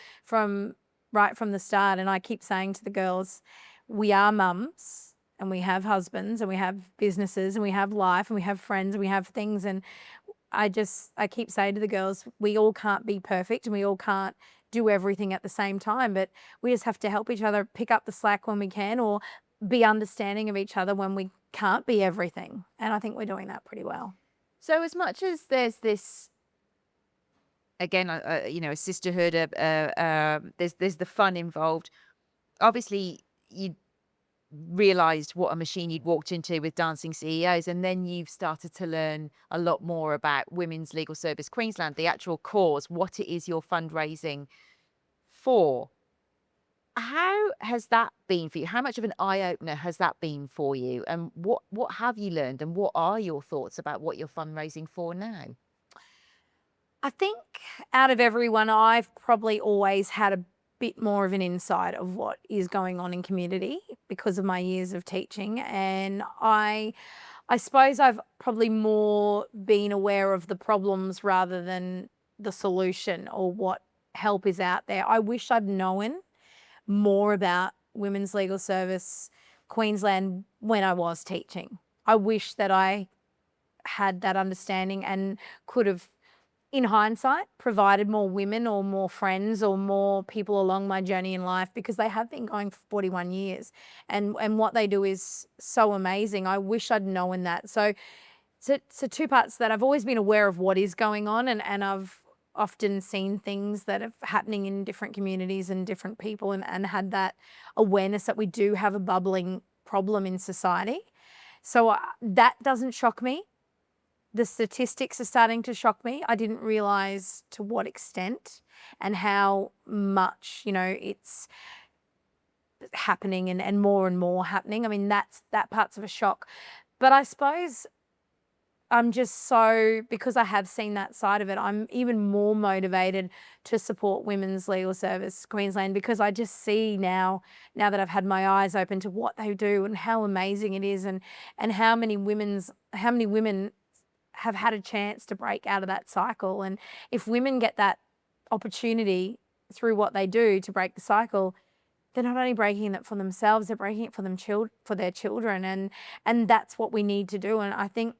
right from the start, and I keep saying to the girls, we are mums, and we have husbands, and we have businesses, and we have life, and we have friends, and we have things. And I keep saying to the girls, we all can't be perfect, and we all can't do everything at the same time, but we just have to help each other pick up the slack when we can, or be understanding of each other when we can't be everything. And I think we're doing that pretty well. So as much as there's this, again, a sisterhood, there's the fun involved. Obviously, you realized what a machine you'd walked into with Dancing CEOs, and then you've started to learn a lot more about Women's Legal Service Queensland, the actual cause, what it is you're fundraising for. How has that been for you? How much of an eye-opener has that been for you? And what have you learned, and what are your thoughts about what you're fundraising for now? I think out of everyone, I've probably always had a bit more of an insight of what is going on in community because of my years of teaching. And I suppose I've probably more been aware of the problems rather than the solution or what help is out there. I wish I'd known more about Women's Legal Service Queensland when I was teaching. I wish that I had that understanding and could have, in hindsight, provided more women or more friends or more people along my journey in life, because they have been going for 41 years and what they do is so amazing. I wish I'd known that. So two parts that I've always been aware of what is going on, and I've often seen things that are happening in different communities and different people, and had that awareness that we do have a bubbling problem in society. So that doesn't shock me. The statistics are starting to shock me. I didn't realize to what extent and how much, it's happening and more happening. I mean, that part's of a shock. But I suppose I'm just because I have seen that side of it, I'm even more motivated to support Women's Legal Service Queensland, because I just see now that I've had my eyes open to what they do and how amazing it is, and how many women have had a chance to break out of that cycle. And if women get that opportunity through what they do to break the cycle, they're not only breaking it for themselves, they're breaking it for their children. And that's what we need to do. And I think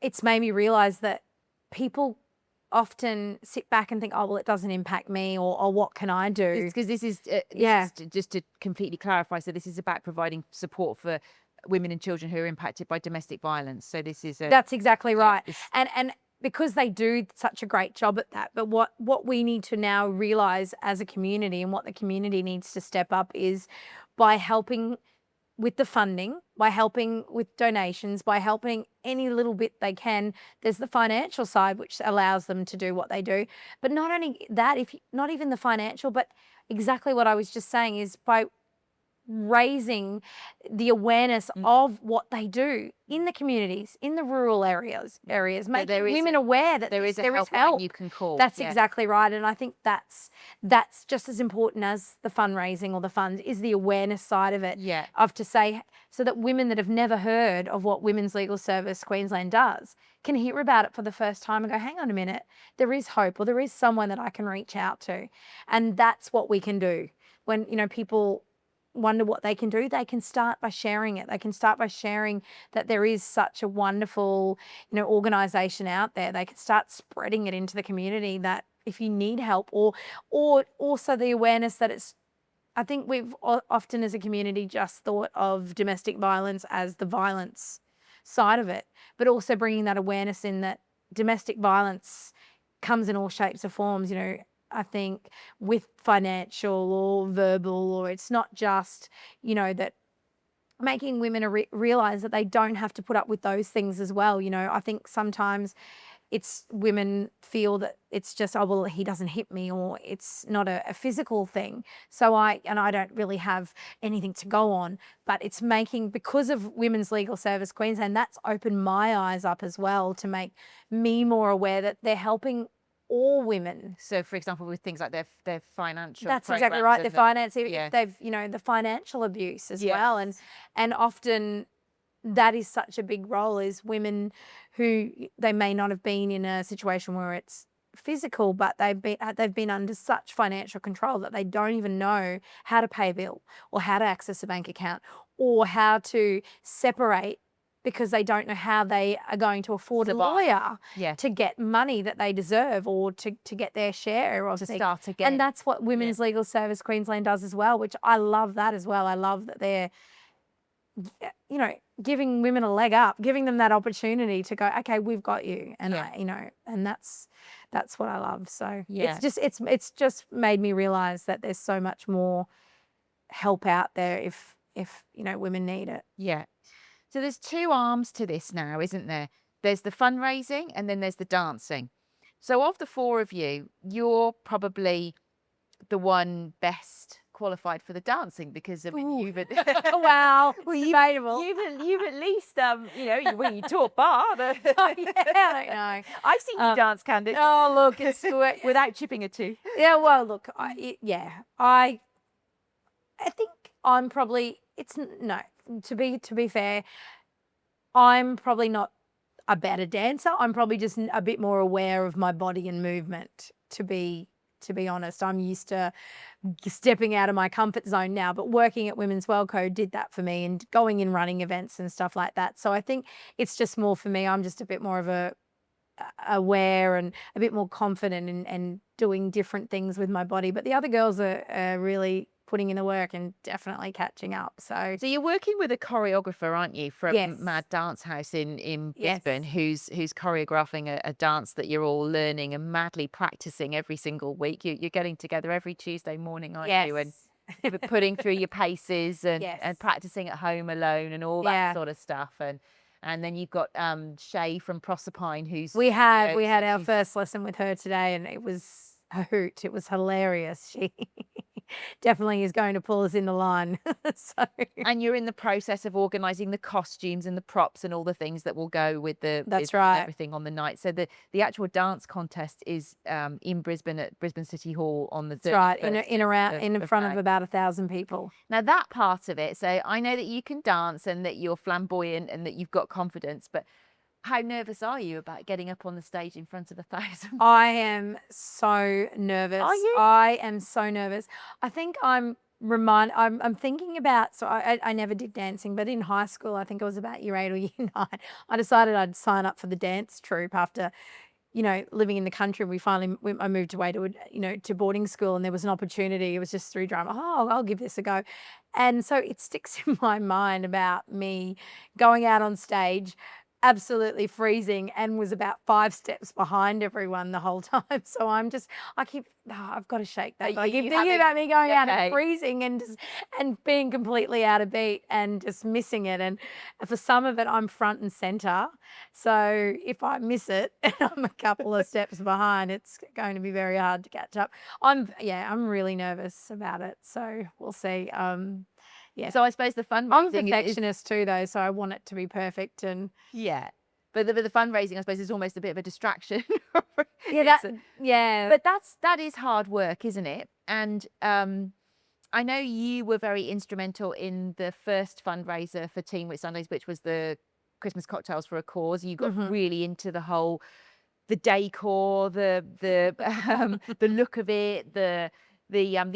it's made me realize that people often sit back and think, oh, well, it doesn't impact me, or what can I do? Because this is just to completely clarify. So this is about providing support for women and children who are impacted by domestic violence. So this is that's exactly right. And because they do such a great job at that. But what we need to now realize as a community, and what the community needs to step up, is by helping with the funding, by helping with donations, by helping any little bit they can. There's the financial side, which allows them to do what they do. But not only that, not even the financial, but exactly what I was just saying, is by raising the awareness of what they do in the communities, in the rural areas, making women aware that there is help you can call. That's exactly right. And I think that's just as important as the fundraising or the funds, is the awareness side of it. Yeah. Of to say, so that women that have never heard of what Women's Legal Service Queensland does can hear about it for the first time and go, hang on a minute, there is hope, or there is someone that I can reach out to. And that's what we can do. When, people wonder what they can do, they can start by sharing it. They can start by sharing that there is such a wonderful, organisation out there. They can start spreading it into the community, that if you need help, or also the awareness that it's, I think we've often as a community just thought of domestic violence as the violence side of it, but also bringing that awareness in that domestic violence comes in all shapes or forms, I think with financial or verbal, or it's not just, that making women realize that they don't have to put up with those things as well. I think sometimes it's women feel that it's just, oh, well, he doesn't hit me, or it's not a physical thing. So I don't really have anything to go on, but it's because of Women's Legal Service Queensland, that's opened my eyes up as well, to make me more aware that they're helping all women. So, for example, with things like their financial. That's exactly right. Their finance, if they've, the financial abuse as well, and often that is such a big role, is women who they may not have been in a situation where it's physical, but they've been under such financial control that they don't even know how to pay a bill, or how to access a bank account, or how to separate, because they don't know how they are going to afford a lawyer to get money that they deserve, or to get their share of to start again. And that's what Women's Legal Service Queensland does as well, which I love that as well. I love that they're, giving women a leg up, giving them that opportunity to go, okay, we've got you. And and that's what I love. So it's just made me realize that there's so much more help out there if women need it. Yeah. So there's two arms to this now, isn't there? There's the fundraising, and then there's the dancing. So of the four of you, you're probably the one best qualified for the dancing, because I mean, you've wow, well, debatable. You've at least you taught bar. Oh, yeah, I don't know. I've seen you dance, Candice. Oh, look, it's without chipping a tooth. Yeah, well, look, I think I'm probably, to be fair, I'm probably not a better dancer. I'm probably just a bit more aware of my body and movement, to be honest. I'm used to stepping out of my comfort zone now, but working at Women's World Code did that for me, and going in running events and stuff like that. So I think it's just more for me. I'm just a bit more of aware and a bit more confident and doing different things with my body. But the other girls are really putting in the work and definitely catching up. So you're working with a choreographer, aren't you, from Mad Dance House in Brisbane, who's choreographing a dance that you're all learning and madly practicing every single week. You're getting together every Tuesday morning, aren't you? And putting through your paces and practicing at home alone and all that sort of stuff. And then you've got Shay from Proserpine, who's we had our first lesson with her today, and it was a hoot. It was hilarious. She definitely is going to pull us in the line. And you're in the process of organising the costumes and the props and all the things that will go with everything on the night. So the actual dance contest is in Brisbane at Brisbane City Hall on the 31st. That's right, in front of about 1,000 people. Now that part of it, so I know that you can dance and that you're flamboyant and that you've got confidence, but how nervous are you about getting up on the stage in front of 1,000? I am so nervous. Are you? I am so nervous. I think I'm I'm thinking about, so I never did dancing, but in high school, I think it was about year 8 or year 9, I decided I'd sign up for the dance troupe after, living in the country. I moved away to boarding school, and there was an opportunity. It was just through drama. Oh, I'll give this a go. And so it sticks in my mind about me going out on stage, absolutely freezing, and was about 5 steps behind everyone the whole time. So I've got to shake that. I keep thinking about me going out and freezing and being completely out of beat and just missing it. And for some of it, I'm front and center. So if I miss it and I'm a couple of steps behind, it's going to be very hard to catch up. I'm really nervous about it. So we'll see. Yeah. So I suppose the fundraising I'm a perfectionist too, though, so I want it to be perfect. And but the fundraising, I suppose, is almost a bit of a distraction. But that is hard work, isn't it? And I know you were very instrumental in the first fundraiser for Team Whitsundays, which was the Christmas Cocktails for a Cause. You got really into the decor, the look of it, the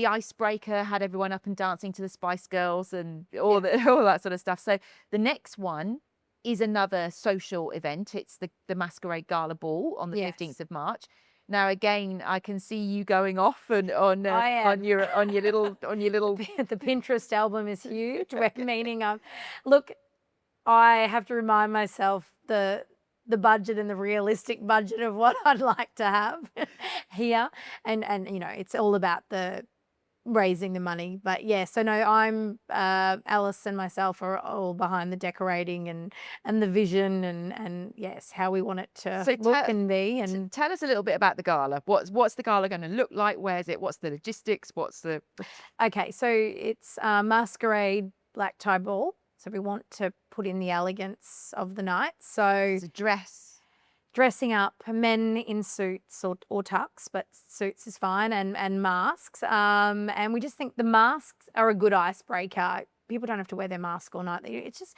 icebreaker had everyone up and dancing to the Spice Girls and all that sort of stuff. So the next one is another social event. It's the Masquerade Gala Ball on the 15th of March. Now again, I can see you going off and on your little the Pinterest album is huge. Meaning, look, I have to remind myself the budget and the realistic budget of what I'd like to have here. And it's all about the raising the money. But so no, I'm Alice and myself are all behind the decorating and the vision and yes, how we want it to look and be. And tell us a little bit about the gala. What's the gala going to look like? Where's it? What's the logistics? Okay, so it's Masquerade Black Tie Ball. So we want to put in the elegance of the night. So it's a dressing up, men in suits or tux, but suits is fine, and masks. And we just think the masks are a good icebreaker. People don't have to wear their mask all night. It's just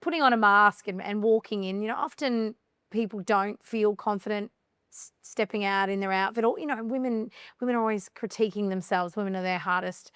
putting on a mask and walking in. Often people don't feel confident stepping out in their outfit. Or women are always critiquing themselves. Women are their hardest,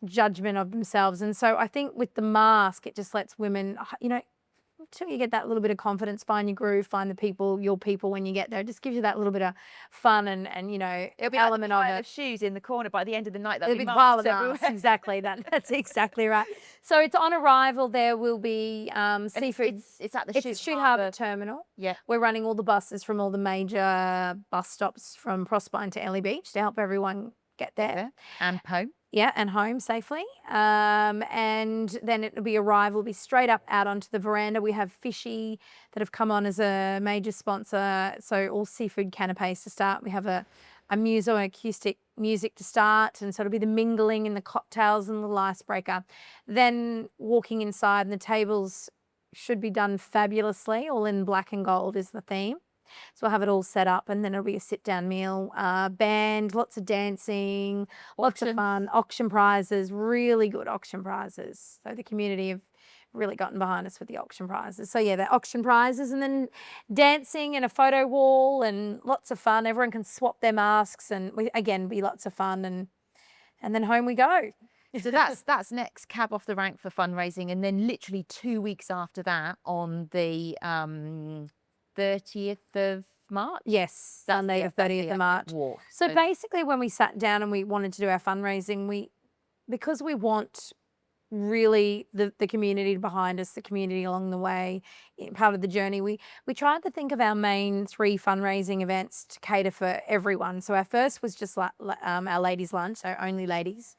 judgment of themselves. And so I think with the mask, it just lets women, until you get that little bit of confidence, find your groove, find your people when you get there. It just gives you that little bit of fun and it'll be element like of it. Of shoes in the corner by the end of the night. There'll be masks everywhere. Exactly that's exactly right. So it's on arrival. There will be seafood. It's at the Shoot Harbour Terminal. Yeah, we're running all the buses from all the major bus stops from Proserpine to Ellie Beach to help everyone get there and home. Yeah, and home safely. And then it'll be arrival, be straight up out onto the veranda. We have Fishy that have come on as a major sponsor. So all seafood canapes to start. We have a muso and acoustic music to start. And so it'll be the mingling and the cocktails and the icebreaker. Then walking inside, and the tables should be done fabulously. All in black and gold is the theme. So we'll have it all set up, and then it'll be a sit-down meal, band, lots of dancing, lots of fun, auction prizes, really good auction prizes. So the community have really gotten behind us with the auction prizes. So the auction prizes, and then dancing and a photo wall and lots of fun. Everyone can swap their masks, and be lots of fun, and then home we go. So that's next cab off the rank for fundraising, and then literally 2 weeks after that on the 30th of March? Yes, Sunday the 30th of March. Walk. So basically when we sat down and we wanted to do our fundraising, because we want really the community behind us, the community along the way, part of the journey, we tried to think of our main 3 fundraising events to cater for everyone. So our first was just our ladies' lunch, so only ladies.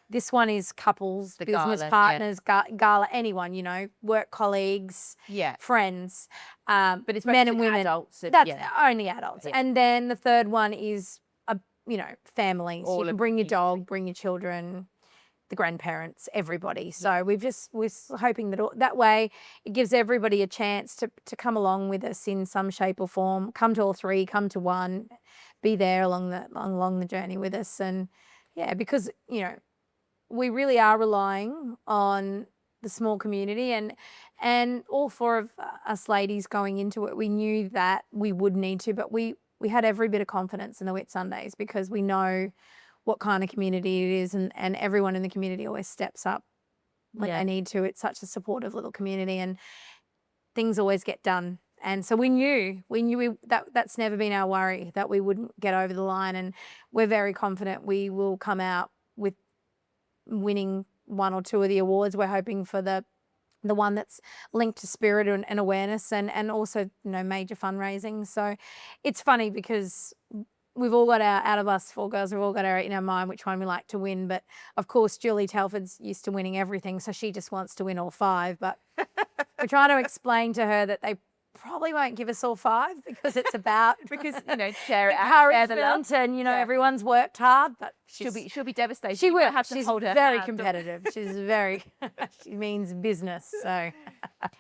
This one is couples, the business gala, partners, gala, anyone, work colleagues, friends. But it's men and women. Adults. That's only adults. Yeah. And then the third one is, families. You can bring your dog, bring your children, the grandparents, everybody. So we're hoping that way it gives everybody a chance to come along with us in some shape or form. Come to all 3, come to one, be there along the journey with us. And because, we really are relying on the small community, and all 4 of us ladies going into it, we knew that we would need to, but we had every bit of confidence in the Whitsundays because we know what kind of community it is, and everyone in the community always steps up when they need to. It's such a supportive little community, and things always get done. And so we knew that's never been our worry, that we wouldn't get over the line, and we're very confident we will come out with winning one or two of the awards. We're hoping for the one that's linked to spirit and awareness, and also, you know, major fundraising. So it's funny because we've all got out of us four girls, we've all got in our mind which one we like to win. But of course, Julie Telford's used to winning everything, so she just wants to win all five. But we're trying to explain to her that they probably won't give us all five, because it's about share it out, share the love. And everyone's worked hard, but she'll be devastated. She will have to She's hold her very hand. competitive. She's very she means business. So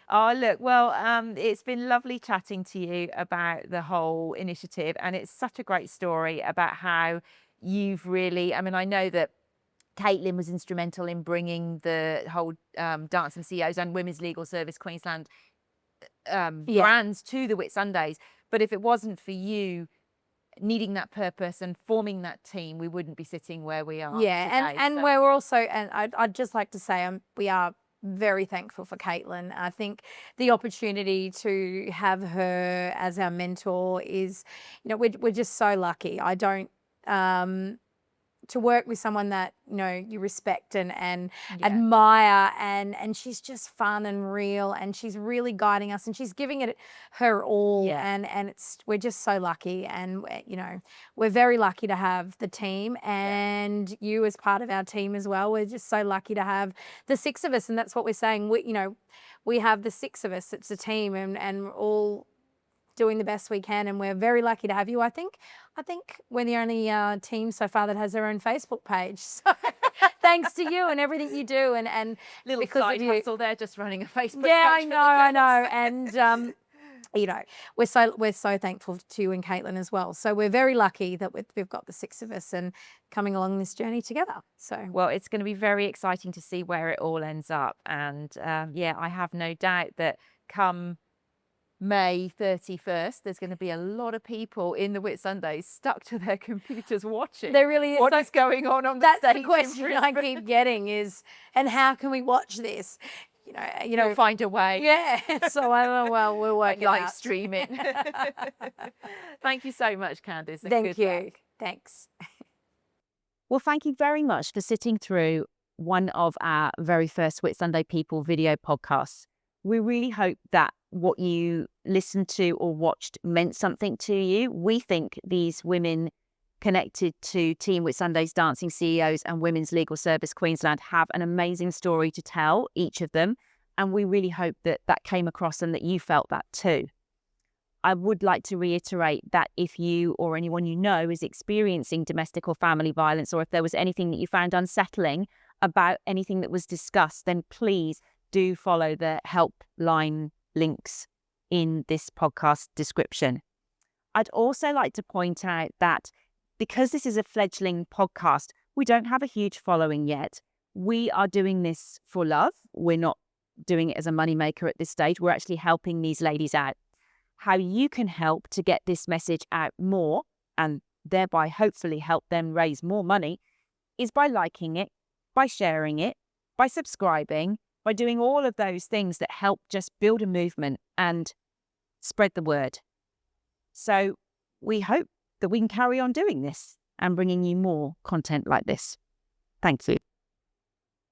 oh, look, well, it's been lovely chatting to you about the whole initiative, and it's such a great story about how you've really, I mean, I know that Caitlin was instrumental in bringing the whole Dancing CEOs and Women's Legal Service Queensland brands to the Whitsundays. But if it wasn't for you needing that purpose and forming that team, we wouldn't be sitting where we are. Today, and we're also, and I'd just like to say, we are very thankful for Caitlin. I think the opportunity to have her as our mentor is, we're just so lucky. I don't to work with someone that you respect and admire, and she's just fun and real, and she's really guiding us, and she's giving it her all, and we're just so lucky, and we're very lucky to have the team, and you as part of our team as well. We're just so lucky to have the six of us, and that's what we're saying. We have the six of us. It's a team, and we're all doing the best we can, and we're very lucky to have you. I think we're the only team so far that has their own Facebook page. So thanks to you and everything you do, and little because side of you, hustle there, just running a Facebook page. Yeah, I know, and we're so thankful to you and Caitlin as well. So we're very lucky that we've got the six of us and coming along this journey together. So well, it's going to be very exciting to see where it all ends up, and I have no doubt that come May 31st, there's going to be a lot of people in the Whitsundays stuck to their computers watching. There really is. What is going on the That's stage? The question I keep getting is, and how can we watch this? We'll find a way. Yeah. So I don't know. Well, we'll work it out. Live stream it. Thank you so much, Candice. Thank you. Thanks. Well, thank you very much for sitting through one of our very first Whitsunday People video podcasts. We really hope that what you listened to or watched meant something to you. We think these women connected to Team Whitsunday's Dancing CEOs and Women's Legal Service Queensland have an amazing story to tell, each of them. And we really hope that that came across and that you felt that too. I would like to reiterate that if you or anyone you know is experiencing domestic or family violence, or if there was anything that you found unsettling about anything that was discussed, then please do follow the helpline links in this podcast description. I'd also like to point out that because this is a fledgling podcast, we don't have a huge following yet. We are doing this for love. We're not doing it as a moneymaker at this stage. We're actually helping these ladies out. How you can help to get this message out more and thereby hopefully help them raise more money is by liking it, by sharing it, by subscribing, by doing all of those things that help just build a movement and spread the word. So we hope that we can carry on doing this and bringing you more content like this. Thank you.